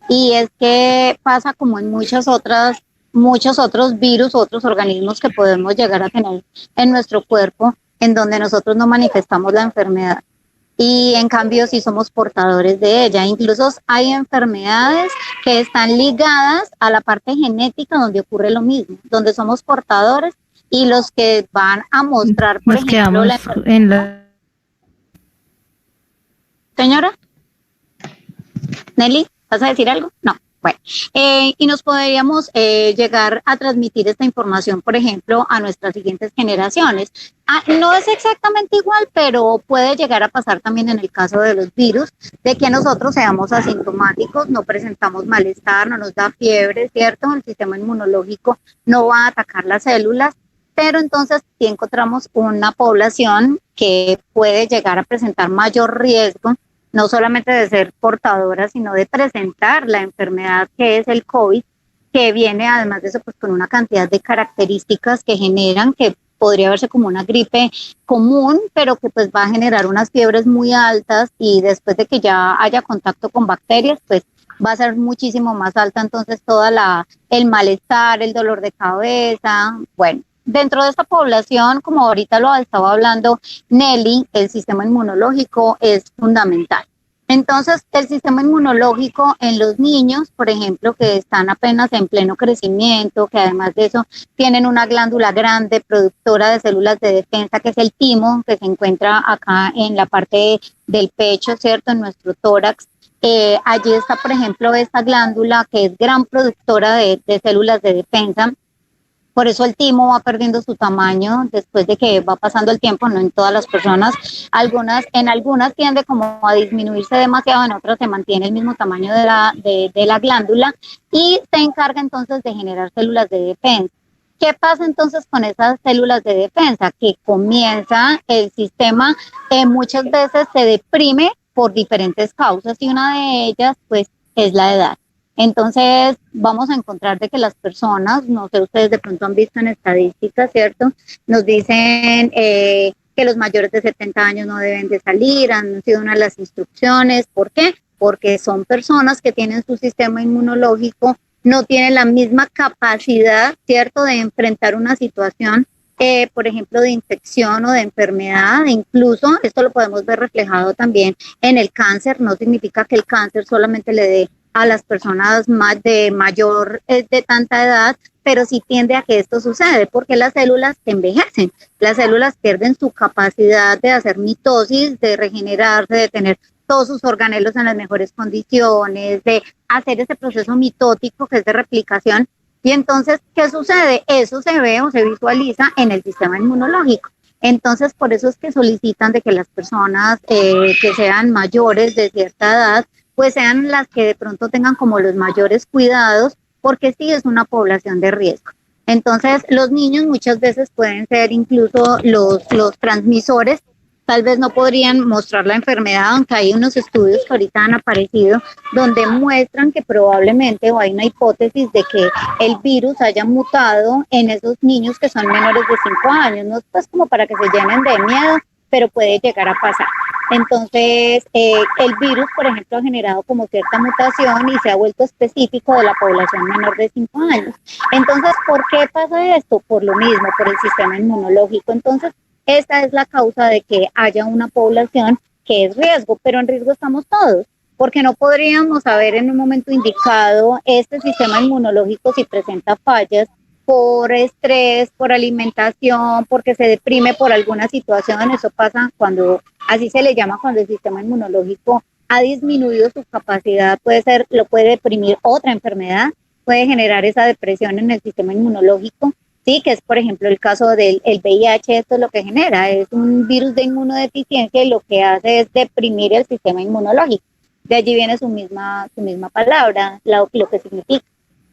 Y es que pasa como en muchos otros virus, otros organismos que podemos llegar a tener en nuestro cuerpo, en donde nosotros no manifestamos la enfermedad. Y en cambio sí somos portadores de ella. Incluso hay enfermedades que están ligadas a la parte genética donde ocurre lo mismo, donde somos portadores y los que van a mostrar, por ejemplo, la enfermedad. Señora, Nelly. ¿Vas a decir algo? No. Bueno, y nos podríamos llegar a transmitir esta información, por ejemplo, a nuestras siguientes generaciones. No es exactamente igual, pero puede llegar a pasar también en el caso de los virus, de que nosotros seamos asintomáticos, no presentamos malestar, no nos da fiebre, ¿cierto? El sistema inmunológico no va a atacar las células, pero entonces sí encontramos una población que puede llegar a presentar mayor riesgo, no solamente de ser portadora, sino de presentar la enfermedad que es el COVID, que viene además de eso pues con una cantidad de características que generan que podría verse como una gripe común, pero que pues va a generar unas fiebres muy altas y después de que ya haya contacto con bacterias, pues va a ser muchísimo más alta, entonces el malestar, el dolor de cabeza, bueno. Dentro de esta población, como ahorita lo estaba hablando Nelly, el sistema inmunológico es fundamental. Entonces, el sistema inmunológico en los niños, por ejemplo, que están apenas en pleno crecimiento, que además de eso tienen una glándula grande productora de células de defensa, que es el timo, que se encuentra acá en la parte del pecho, ¿cierto?, en nuestro tórax. Allí está, por ejemplo, esta glándula que es gran productora de células de defensa. Por eso el timo va perdiendo su tamaño después de que va pasando el tiempo, no en todas las personas. En algunas tiende como a disminuirse demasiado, en otras se mantiene el mismo tamaño de la glándula y se encarga entonces de generar células de defensa. ¿Qué pasa entonces con esas células de defensa? Que comienza el sistema, muchas veces se deprime por diferentes causas y una de ellas pues es la edad. Entonces vamos a encontrar de que las personas, no sé, ustedes de pronto han visto en estadísticas, ¿cierto? Nos dicen que los mayores de 70 años no deben de salir, han sido una de las instrucciones. ¿Por qué? Porque son personas que tienen su sistema inmunológico, no tienen la misma capacidad, ¿cierto?, de enfrentar una situación, por ejemplo, de infección o de enfermedad. Incluso esto lo podemos ver reflejado también en el cáncer. No significa que el cáncer solamente le dé a las personas de tanta edad, pero sí tiende a que esto sucede porque las células envejecen, las células pierden su capacidad de hacer mitosis, de regenerarse, de tener todos sus organelos en las mejores condiciones, de hacer ese proceso mitótico que es de replicación. Y entonces, ¿qué sucede? Eso se ve o se visualiza en el sistema inmunológico. Entonces, por eso es que solicitan de que las personas que sean mayores de cierta edad pues sean las que de pronto tengan como los mayores cuidados, porque sí es una población de riesgo. Entonces, los niños muchas veces pueden ser incluso los transmisores, tal vez no podrían mostrar la enfermedad, aunque hay unos estudios que ahorita han aparecido donde muestran que probablemente, o hay una hipótesis de que el virus haya mutado en esos niños que son menores de 5 años, no es pues como para que se llenen de miedo, pero puede llegar a pasar. Entonces, el virus, por ejemplo, ha generado como cierta mutación y se ha vuelto específico de la población menor de 5 años. Entonces, ¿por qué pasa esto? Por lo mismo, por el sistema inmunológico. Entonces, esta es la causa de que haya una población que es riesgo, pero en riesgo estamos todos, porque no podríamos saber en un momento indicado este sistema inmunológico si presenta fallas por estrés, por alimentación, porque se deprime por alguna situación. Eso pasa cuando, así se le llama, cuando el sistema inmunológico ha disminuido su capacidad, lo puede deprimir otra enfermedad, puede generar esa depresión en el sistema inmunológico, sí, que es por ejemplo el caso del VIH. Esto es lo que genera, es un virus de inmunodeficiencia y lo que hace es deprimir el sistema inmunológico. De allí viene su misma palabra, lo que significa.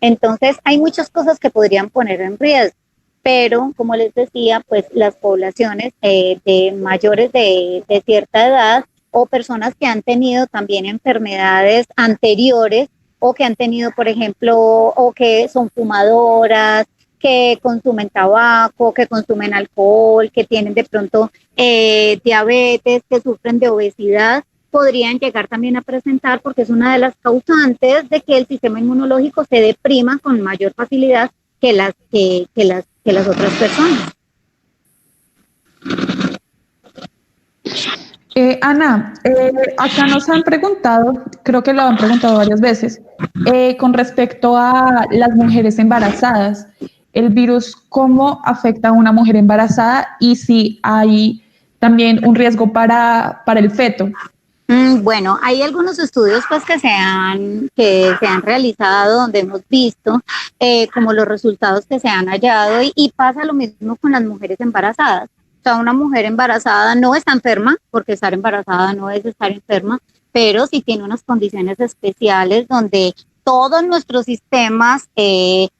Entonces, hay muchas cosas que podrían poner en riesgo, pero como les decía, pues las poblaciones de mayores de cierta edad o personas que han tenido también enfermedades anteriores o que han tenido, por ejemplo, o que son fumadoras, que consumen tabaco, que consumen alcohol, que tienen de pronto diabetes, que sufren de obesidad, podrían llegar también a presentar, porque es una de las causantes de que el sistema inmunológico se deprima con mayor facilidad que las otras personas. Ana, acá nos han preguntado, creo que lo han preguntado varias veces, con respecto a las mujeres embarazadas, el virus, ¿cómo afecta a una mujer embarazada y si hay también un riesgo para el feto? Bueno, hay algunos estudios pues que se han realizado donde hemos visto como los resultados que se han hallado y pasa lo mismo con las mujeres embarazadas. O sea, una mujer embarazada no está enferma, porque estar embarazada no es estar enferma, pero sí tiene unas condiciones especiales donde todos nuestros sistemas,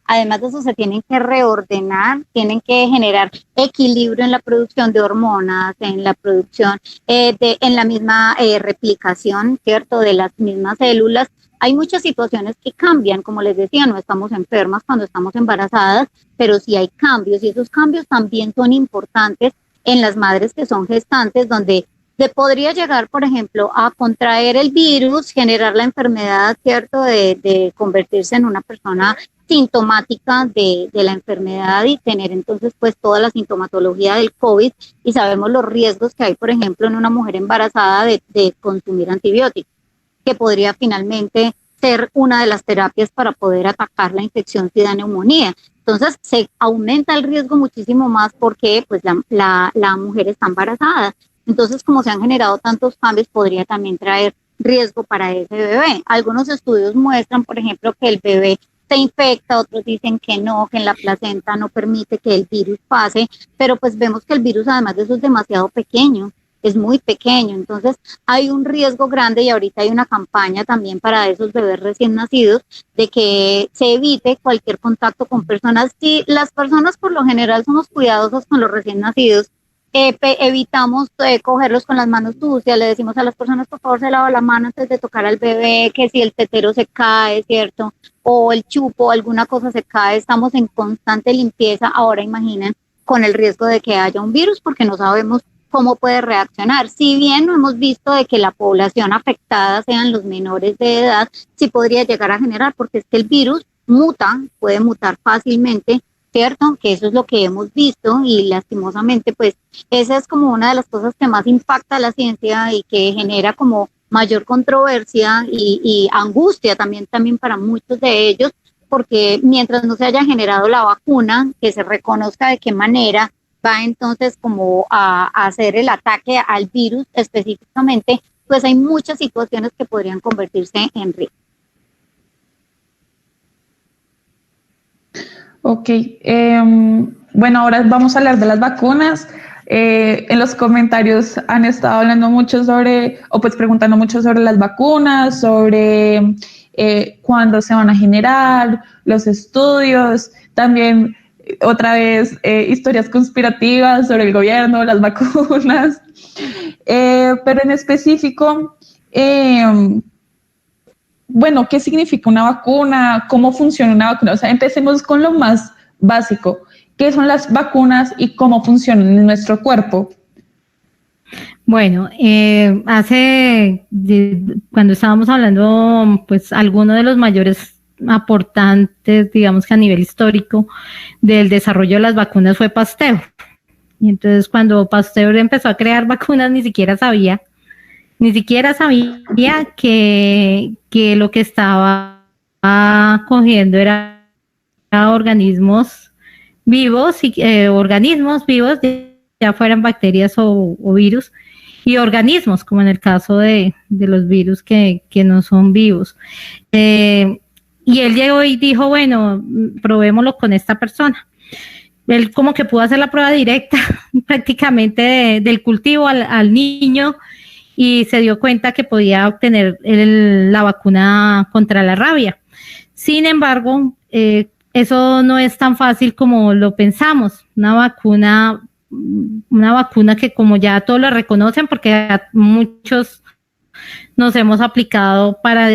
además de eso, se tienen que reordenar, tienen que generar equilibrio en la producción de hormonas, en la producción, en la misma replicación, ¿cierto?, de las mismas células. Hay muchas situaciones que cambian, como les decía, no estamos enfermas cuando estamos embarazadas, pero sí hay cambios y esos cambios también son importantes en las madres que son gestantes, donde se podría llegar, por ejemplo, a contraer el virus, generar la enfermedad, ¿cierto?, de convertirse en una persona sintomática de la enfermedad y tener entonces pues toda la sintomatología del COVID y sabemos los riesgos que hay, por ejemplo, en una mujer embarazada de consumir antibióticos, que podría finalmente ser una de las terapias para poder atacar la infección si da neumonía. Entonces se aumenta el riesgo muchísimo más porque pues la mujer está embarazada. Entonces, como se han generado tantos cambios, podría también traer riesgo para ese bebé. Algunos estudios muestran, por ejemplo, que el bebé se infecta, otros dicen que no, que en la placenta no permite que el virus pase, pero pues vemos que el virus además de eso es demasiado pequeño, es muy pequeño, entonces hay un riesgo grande y ahorita hay una campaña también para esos bebés recién nacidos de que se evite cualquier contacto con personas. Si las personas por lo general somos cuidadosas con los recién nacidos, evitamos cogerlos con las manos sucias, le decimos a las personas por favor se lava la mano antes de tocar al bebé, que si el tetero se cae, ¿cierto? O el chupo, alguna cosa se cae, estamos en constante limpieza. Ahora imaginen con el riesgo de que haya un virus porque no sabemos cómo puede reaccionar. Si bien no hemos visto de que la población afectada sean los menores de edad, sí podría llegar a generar, porque es que el virus muta, puede mutar fácilmente, ¿cierto? Que eso es lo que hemos visto y lastimosamente pues esa es como una de las cosas que más impacta a la ciencia y que genera como mayor controversia y angustia también para muchos de ellos, porque mientras no se haya generado la vacuna, que se reconozca de qué manera va entonces como a hacer el ataque al virus específicamente, pues hay muchas situaciones que podrían convertirse en riesgo. Ok, bueno, ahora vamos a hablar de las vacunas. En los comentarios han estado hablando mucho sobre, o pues preguntando mucho sobre las vacunas, sobre cuándo se van a generar, los estudios, también otra vez historias conspirativas sobre el gobierno, las vacunas, pero en específico, bueno, ¿qué significa una vacuna? ¿Cómo funciona una vacuna? O sea, empecemos con lo más básico. ¿Qué son las vacunas y cómo funcionan en nuestro cuerpo? Bueno, cuando estábamos hablando, pues alguno de los mayores aportantes, digamos que a nivel histórico, del desarrollo de las vacunas fue Pasteur. Y entonces cuando Pasteur empezó a crear vacunas, ni siquiera sabía que lo que estaba cogiendo era organismos vivos, ya fueran bacterias o virus, y organismos, como en el caso de los virus que no son vivos. Y él llegó y dijo, bueno, probémoslo con esta persona. Él como que pudo hacer la prueba directa prácticamente del cultivo al niño, y se dio cuenta que podía obtener la vacuna contra la rabia. Sin embargo, eso no es tan fácil como lo pensamos. Una vacuna que como ya todos lo reconocen, porque muchos nos hemos aplicado para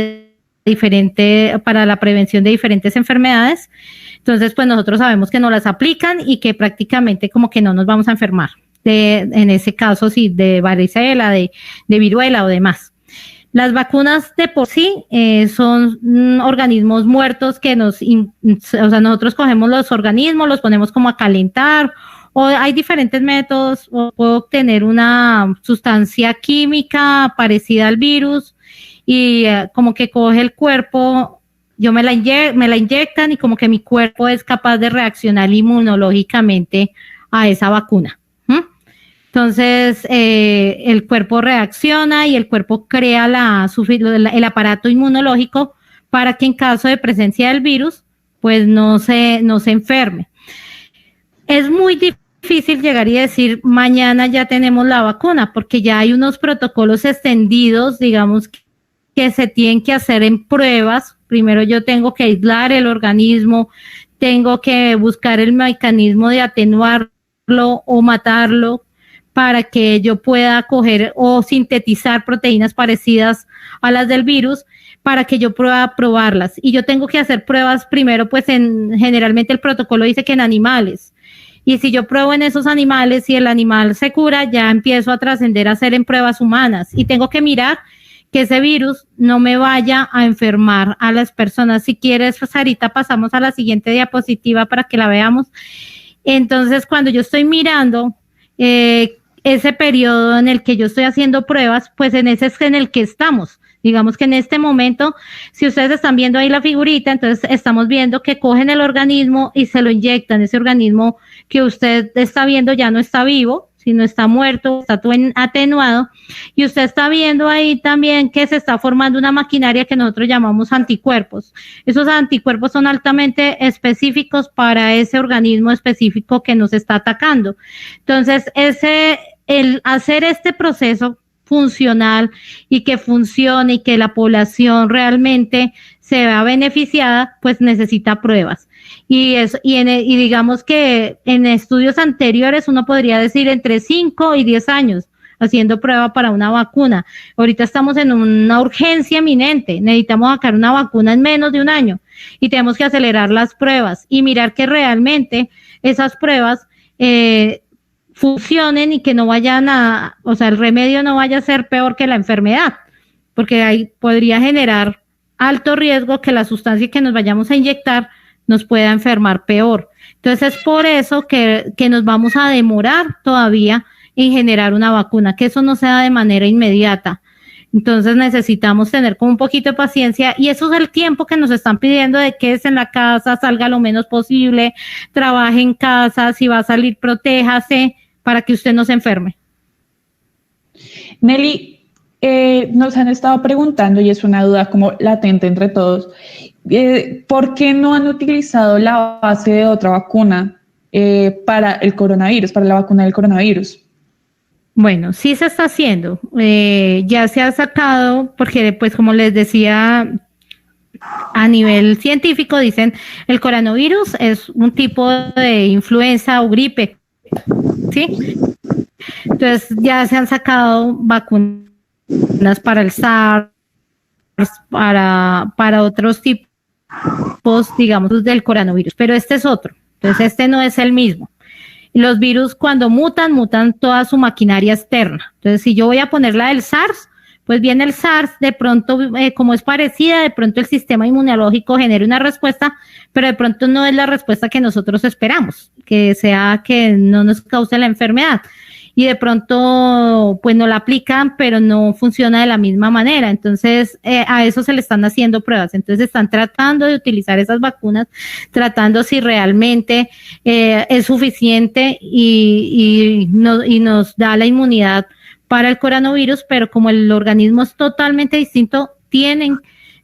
la prevención de diferentes enfermedades. Entonces, pues nosotros sabemos que nos las aplican y que prácticamente como que no nos vamos a enfermar. En ese caso, sí, de varicela, de viruela o demás. Las vacunas de por sí son organismos muertos que nosotros cogemos los organismos, los ponemos como a calentar, o hay diferentes métodos, o puedo obtener una sustancia química parecida al virus y como que coge el cuerpo, me la inyectan y como que mi cuerpo es capaz de reaccionar inmunológicamente a esa vacuna. Entonces, el cuerpo reacciona y el cuerpo crea el aparato inmunológico para que en caso de presencia del virus, pues no se enferme. Es muy difícil llegar y decir, mañana ya tenemos la vacuna, porque ya hay unos protocolos extendidos, digamos, que se tienen que hacer en pruebas. Primero yo tengo que aislar el organismo, tengo que buscar el mecanismo de atenuarlo o matarlo para que yo pueda coger o sintetizar proteínas parecidas a las del virus para que yo pueda probarlas. Y yo tengo que hacer pruebas primero, pues generalmente el protocolo dice que en animales. Y si yo pruebo en esos animales y el animal se cura, ya empiezo a trascender a hacer en pruebas humanas. Y tengo que mirar que ese virus no me vaya a enfermar a las personas. Si quieres, Sarita, pasamos a la siguiente diapositiva para que la veamos. Entonces, cuando yo estoy mirando ese periodo en el que yo estoy haciendo pruebas, pues en ese es en el que estamos. Digamos que en este momento, si ustedes están viendo ahí la figurita, entonces estamos viendo que cogen el organismo y se lo inyectan. Ese organismo que usted está viendo ya no está vivo, sino está muerto, está atenuado. Y usted está viendo ahí también que se está formando una maquinaria que nosotros llamamos anticuerpos. Esos anticuerpos son altamente específicos para ese organismo específico que nos está atacando. Entonces, el hacer este proceso funcional y que funcione y que la población realmente se vea beneficiada, pues necesita pruebas. Y digamos que en estudios anteriores uno podría decir entre 5 y 10 años haciendo prueba para una vacuna. Ahorita estamos en una urgencia eminente, necesitamos sacar una vacuna en menos de un año y tenemos que acelerar las pruebas y mirar que realmente esas pruebas funcionen y que no vayan o sea, el remedio no vaya a ser peor que la enfermedad, porque ahí podría generar alto riesgo que la sustancia que nos vayamos a inyectar nos pueda enfermar peor. Entonces, es por eso que nos vamos a demorar todavía en generar una vacuna, que eso no sea de manera inmediata. Entonces, necesitamos tener como un poquito de paciencia y eso es el tiempo que nos están pidiendo de que es en la casa, salga lo menos posible, trabaje en casa, si va a salir, protéjase para que usted no se enferme. Nelly, nos han estado preguntando, y es una duda como latente entre todos, ¿por qué no han utilizado la base de otra vacuna para el coronavirus, para la vacuna del coronavirus? Bueno, sí se está haciendo. Ya se ha sacado, porque pues como les decía, a nivel científico dicen el coronavirus es un tipo de influenza o gripe, ¿sí? Entonces ya se han sacado vacunas para el SARS, para otros tipos, digamos, del coronavirus, pero este es otro. Entonces este no es el mismo. Los virus cuando mutan toda su maquinaria externa. Entonces si yo voy a poner la del SARS, pues viene el SARS, de pronto, como es parecida, de pronto el sistema inmunológico genera una respuesta, pero de pronto no es la respuesta que nosotros esperamos, que sea que no nos cause la enfermedad. Y de pronto, pues no la aplican, pero no funciona de la misma manera. Entonces, a eso se le están haciendo pruebas. Entonces, están tratando de utilizar esas vacunas, tratando si realmente es suficiente y nos da la inmunidad para el coronavirus, pero como el organismo es totalmente distinto, tienen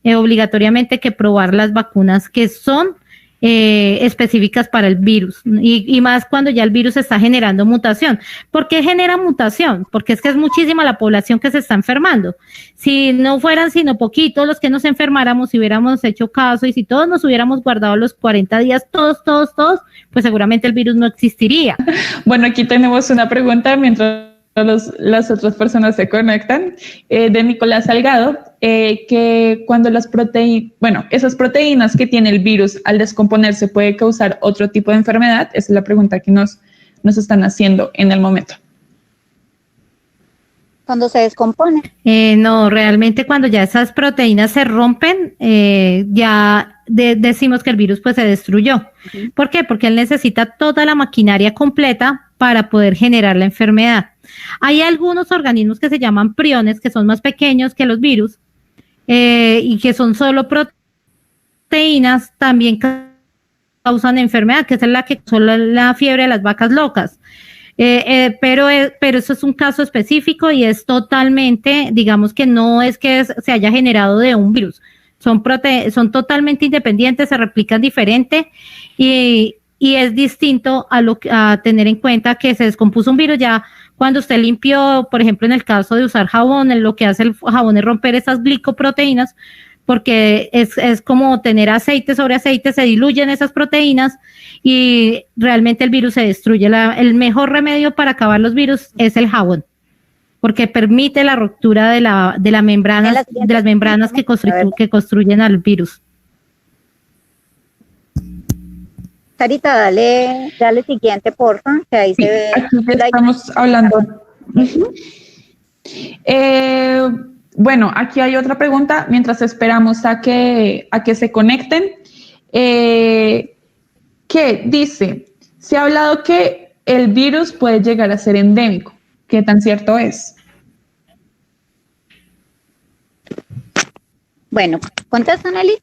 obligatoriamente que probar las vacunas que son específicas para el virus y más cuando ya el virus está generando mutación. ¿Por qué genera mutación? Porque es que es muchísima la población que se está enfermando. Si no fueran sino poquitos los que nos enfermáramos, si hubiéramos hecho caso y si todos nos hubiéramos guardado los 40 días, todos, pues seguramente el virus no existiría. Bueno, aquí tenemos una pregunta mientras las otras personas se conectan, de Nicolás Salgado, que cuando esas proteínas que tiene el virus al descomponerse puede causar otro tipo de enfermedad. Esa es la pregunta que nos están haciendo en el momento. Cuando se descompone. No, realmente cuando ya esas proteínas se rompen, ya decimos que el virus pues se destruyó. Uh-huh. ¿Por qué? Porque él necesita toda la maquinaria completa para poder generar la enfermedad. Hay algunos organismos que se llaman priones, que son más pequeños que los virus, y que son solo proteínas, también causan enfermedad, que es la que causó la fiebre de las vacas locas. Pero eso es un caso específico y es totalmente, digamos que no es que se haya generado de un virus. Son totalmente independientes, se replican diferente y es distinto a tener en cuenta que se descompuso un virus ya cuando usted limpió, por ejemplo, en el caso de usar jabón, lo que hace el jabón es romper esas glicoproteínas, porque es como tener aceite sobre aceite, se diluyen esas proteínas y realmente el virus se destruye. El mejor remedio para acabar los virus es el jabón, porque permite la ruptura de las membranas que construyen al virus. Sarita, dale siguiente, porfa, que ahí sí, se ve. Aquí estamos hablando. Bueno, aquí hay otra pregunta, mientras esperamos a que se conecten, que dice, se ha hablado que el virus puede llegar a ser endémico. ¿Qué tan cierto es? Bueno, contesta, Nelly.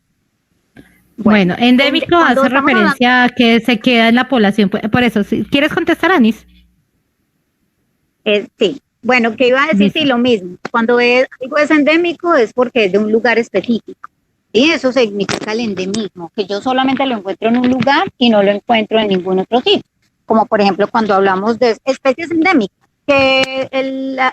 Bueno, endémico hace referencia a que se queda en la población. Por eso, si ¿quieres contestar, Anis? Sí. Bueno, que iba a decir sí, lo mismo. Cuando algo es endémico es porque es de un lugar específico. Y eso significa el endemismo, que yo solamente lo encuentro en un lugar y no lo encuentro en ningún otro sitio. Como por ejemplo cuando hablamos de especies endémicas, que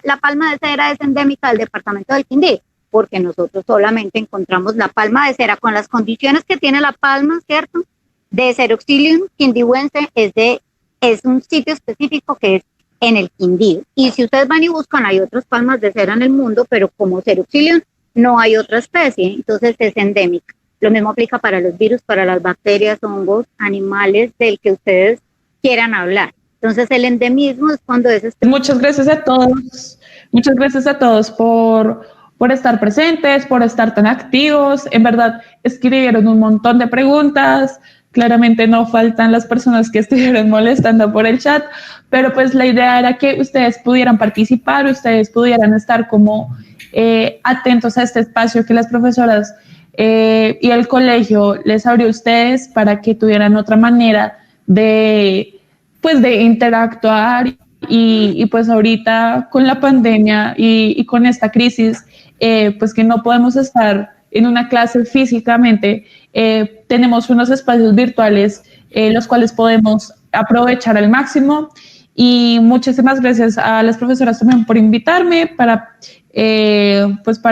la palma de cera es endémica del departamento del Quindío, porque nosotros solamente encontramos la palma de cera con las condiciones que tiene la palma, ¿cierto? De Xeroxilium quindihuense es un sitio específico que es en el Quindío. Y si ustedes van y buscan, hay otras palmas de cera en el mundo, pero como Xeroxilium no hay otra especie, entonces es endémica. Lo mismo aplica para los virus, para las bacterias, hongos, animales, del que ustedes quieran hablar. Entonces el endemismo es cuando es... Muchas gracias a todos por estar presentes, por estar tan activos. En verdad, escribieron un montón de preguntas. Claramente no faltan las personas que estuvieron molestando por el chat, pero pues la idea era que ustedes pudieran participar, ustedes pudieran estar como atentos a este espacio que las profesoras y el colegio les abrió a ustedes para que tuvieran otra manera de interactuar y pues ahorita con la pandemia y con esta crisis, pues que no podemos estar en una clase físicamente, tenemos unos espacios virtuales los cuales podemos aprovechar al máximo. Y muchísimas gracias a las profesoras también por invitarme para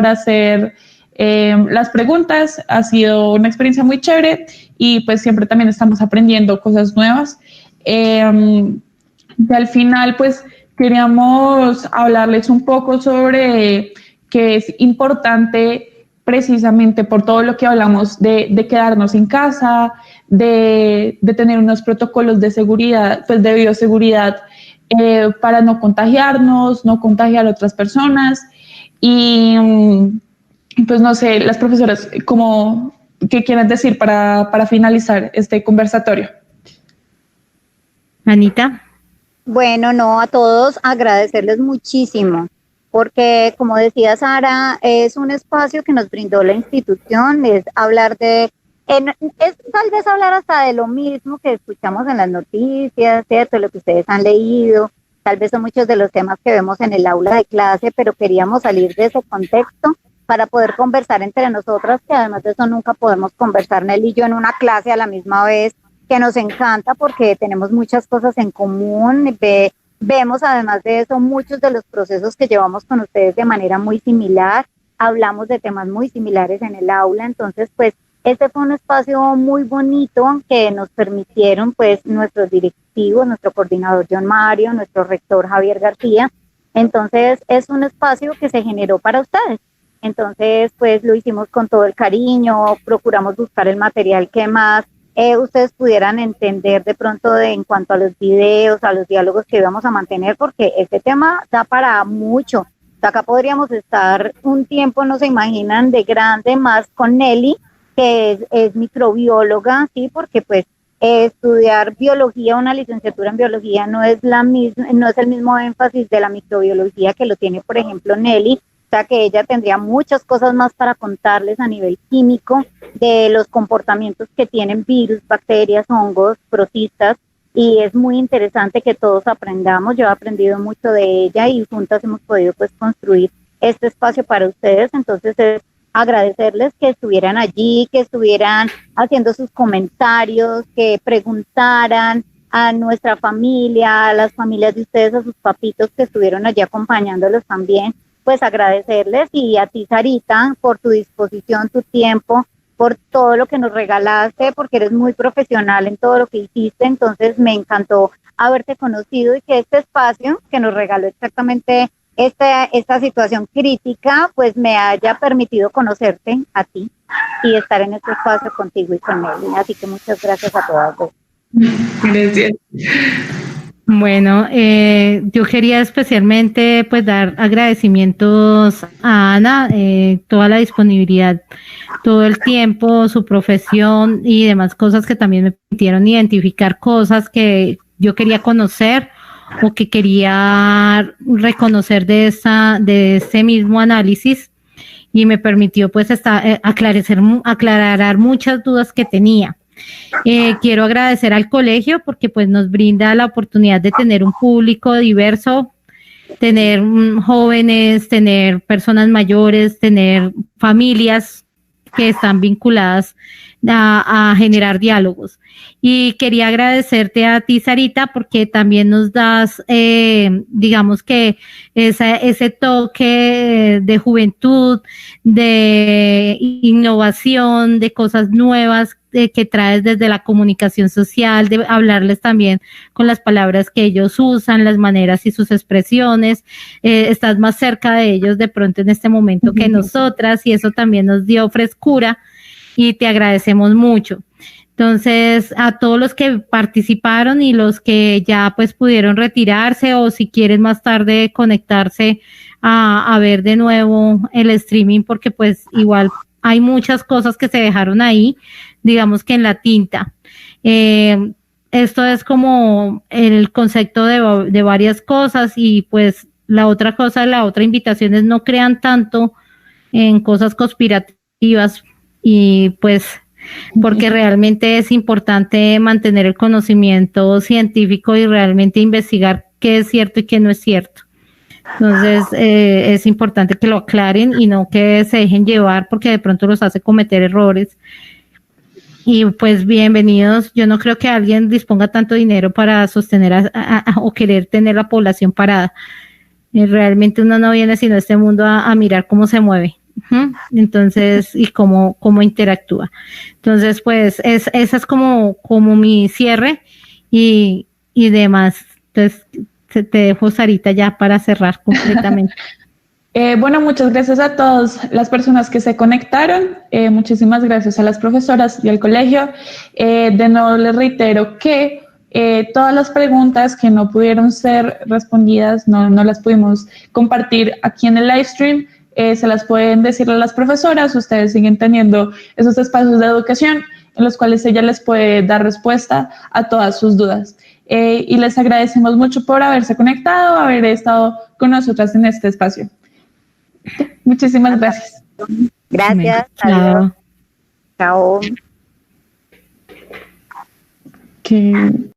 hacer las preguntas. Ha sido una experiencia muy chévere y pues siempre también estamos aprendiendo cosas nuevas. Y al final pues queríamos hablarles un poco sobre que es importante precisamente por todo lo que hablamos de quedarnos en casa, de tener unos protocolos de seguridad, pues de bioseguridad para no contagiarnos, no contagiar a otras personas. Y pues no sé, las profesoras, ¿qué quieren decir para finalizar este conversatorio? Anita. Bueno, no, a todos agradecerles muchísimo, porque como decía Sara, es un espacio que nos brindó la institución, es hablar es tal vez hablar hasta de lo mismo que escuchamos en las noticias, ¿cierto? Lo que ustedes han leído, tal vez son muchos de los temas que vemos en el aula de clase, pero queríamos salir de ese contexto para poder conversar entre nosotras, que además de eso nunca podemos conversar Nelly y yo en una clase a la misma vez, que nos encanta porque tenemos muchas cosas en común, vemos además de eso muchos de los procesos que llevamos con ustedes de manera muy similar, hablamos de temas muy similares en el aula, entonces pues este fue un espacio muy bonito que nos permitieron pues nuestros directivos, nuestro coordinador John Mario, nuestro rector Javier García, entonces es un espacio que se generó para ustedes, entonces pues lo hicimos con todo el cariño, procuramos buscar el material que más ustedes pudieran entender de pronto en cuanto a los videos, a los diálogos que íbamos a mantener, porque este tema da para mucho. Acá podríamos estar un tiempo, no se imaginan, de grande, más con Nelly, que es microbióloga, sí, porque pues estudiar biología, una licenciatura en biología no es el mismo énfasis de la microbiología que lo tiene, por ejemplo, Nelly. O sea que ella tendría muchas cosas más para contarles a nivel químico de los comportamientos que tienen virus, bacterias, hongos, protistas y es muy interesante que todos aprendamos. Yo he aprendido mucho de ella y juntas hemos podido pues construir este espacio para ustedes. Entonces es agradecerles que estuvieran allí, que estuvieran haciendo sus comentarios, que preguntaran a nuestra familia, a las familias de ustedes, a sus papitos que estuvieron allí acompañándolos también, pues agradecerles, y a ti, Sarita, por tu disposición, tu tiempo, por todo lo que nos regalaste, porque eres muy profesional en todo lo que hiciste. Entonces me encantó haberte conocido y que este espacio que nos regaló exactamente esta situación crítica, pues me haya permitido conocerte a ti y estar en este espacio contigo y con Nelly. Así que muchas gracias a todas dos. Gracias. Bueno, yo quería especialmente pues dar agradecimientos a Ana, toda la disponibilidad, todo el tiempo, su profesión y demás cosas que también me permitieron identificar cosas que yo quería conocer o que quería reconocer de ese mismo análisis, y me permitió pues aclarar muchas dudas que tenía. Quiero agradecer al colegio porque pues nos brinda la oportunidad de tener un público diverso, tener jóvenes, tener personas mayores, tener familias que están vinculadas a generar diálogos. Y quería agradecerte a ti, Sarita, porque también nos das, digamos que ese toque de juventud, de innovación, de cosas nuevas que traes desde la comunicación social, de hablarles también con las palabras que ellos usan, las maneras y sus expresiones. Estás más cerca de ellos de pronto en este momento que nosotras, y eso también nos dio frescura y te agradecemos mucho. Entonces, a todos los que participaron y los que ya pues pudieron retirarse, o si quieren más tarde conectarse a ver de nuevo el streaming, porque pues igual hay muchas cosas que se dejaron ahí, digamos que en la tinta. Esto es como el concepto de varias cosas, y pues la otra invitación es no crean tanto en cosas conspirativas, y pues porque realmente es importante mantener el conocimiento científico y realmente investigar qué es cierto y qué no es cierto. Entonces es importante que lo aclaren y no que se dejen llevar, porque de pronto los hace cometer errores. Y pues bienvenidos. Yo no creo que alguien disponga tanto dinero para sostener o querer tener la población parada. Realmente uno no viene sino a este mundo a mirar cómo se mueve. Entonces, y cómo interactúa. Entonces, pues, esa es como mi cierre y demás. Entonces, te dejo, Sarita, ya para cerrar completamente. Bueno, muchas gracias a todas las personas que se conectaron. Muchísimas gracias a las profesoras y al colegio. De nuevo les reitero que todas las preguntas que no pudieron ser respondidas, no las pudimos compartir aquí en el live stream. Se las pueden decir a las profesoras. Ustedes siguen teniendo esos espacios de educación en los cuales ella les puede dar respuesta a todas sus dudas. Y les agradecemos mucho por haberse conectado, haber estado con nosotras en este espacio. Muchísimas gracias. Gracias. Chao. Chao. Que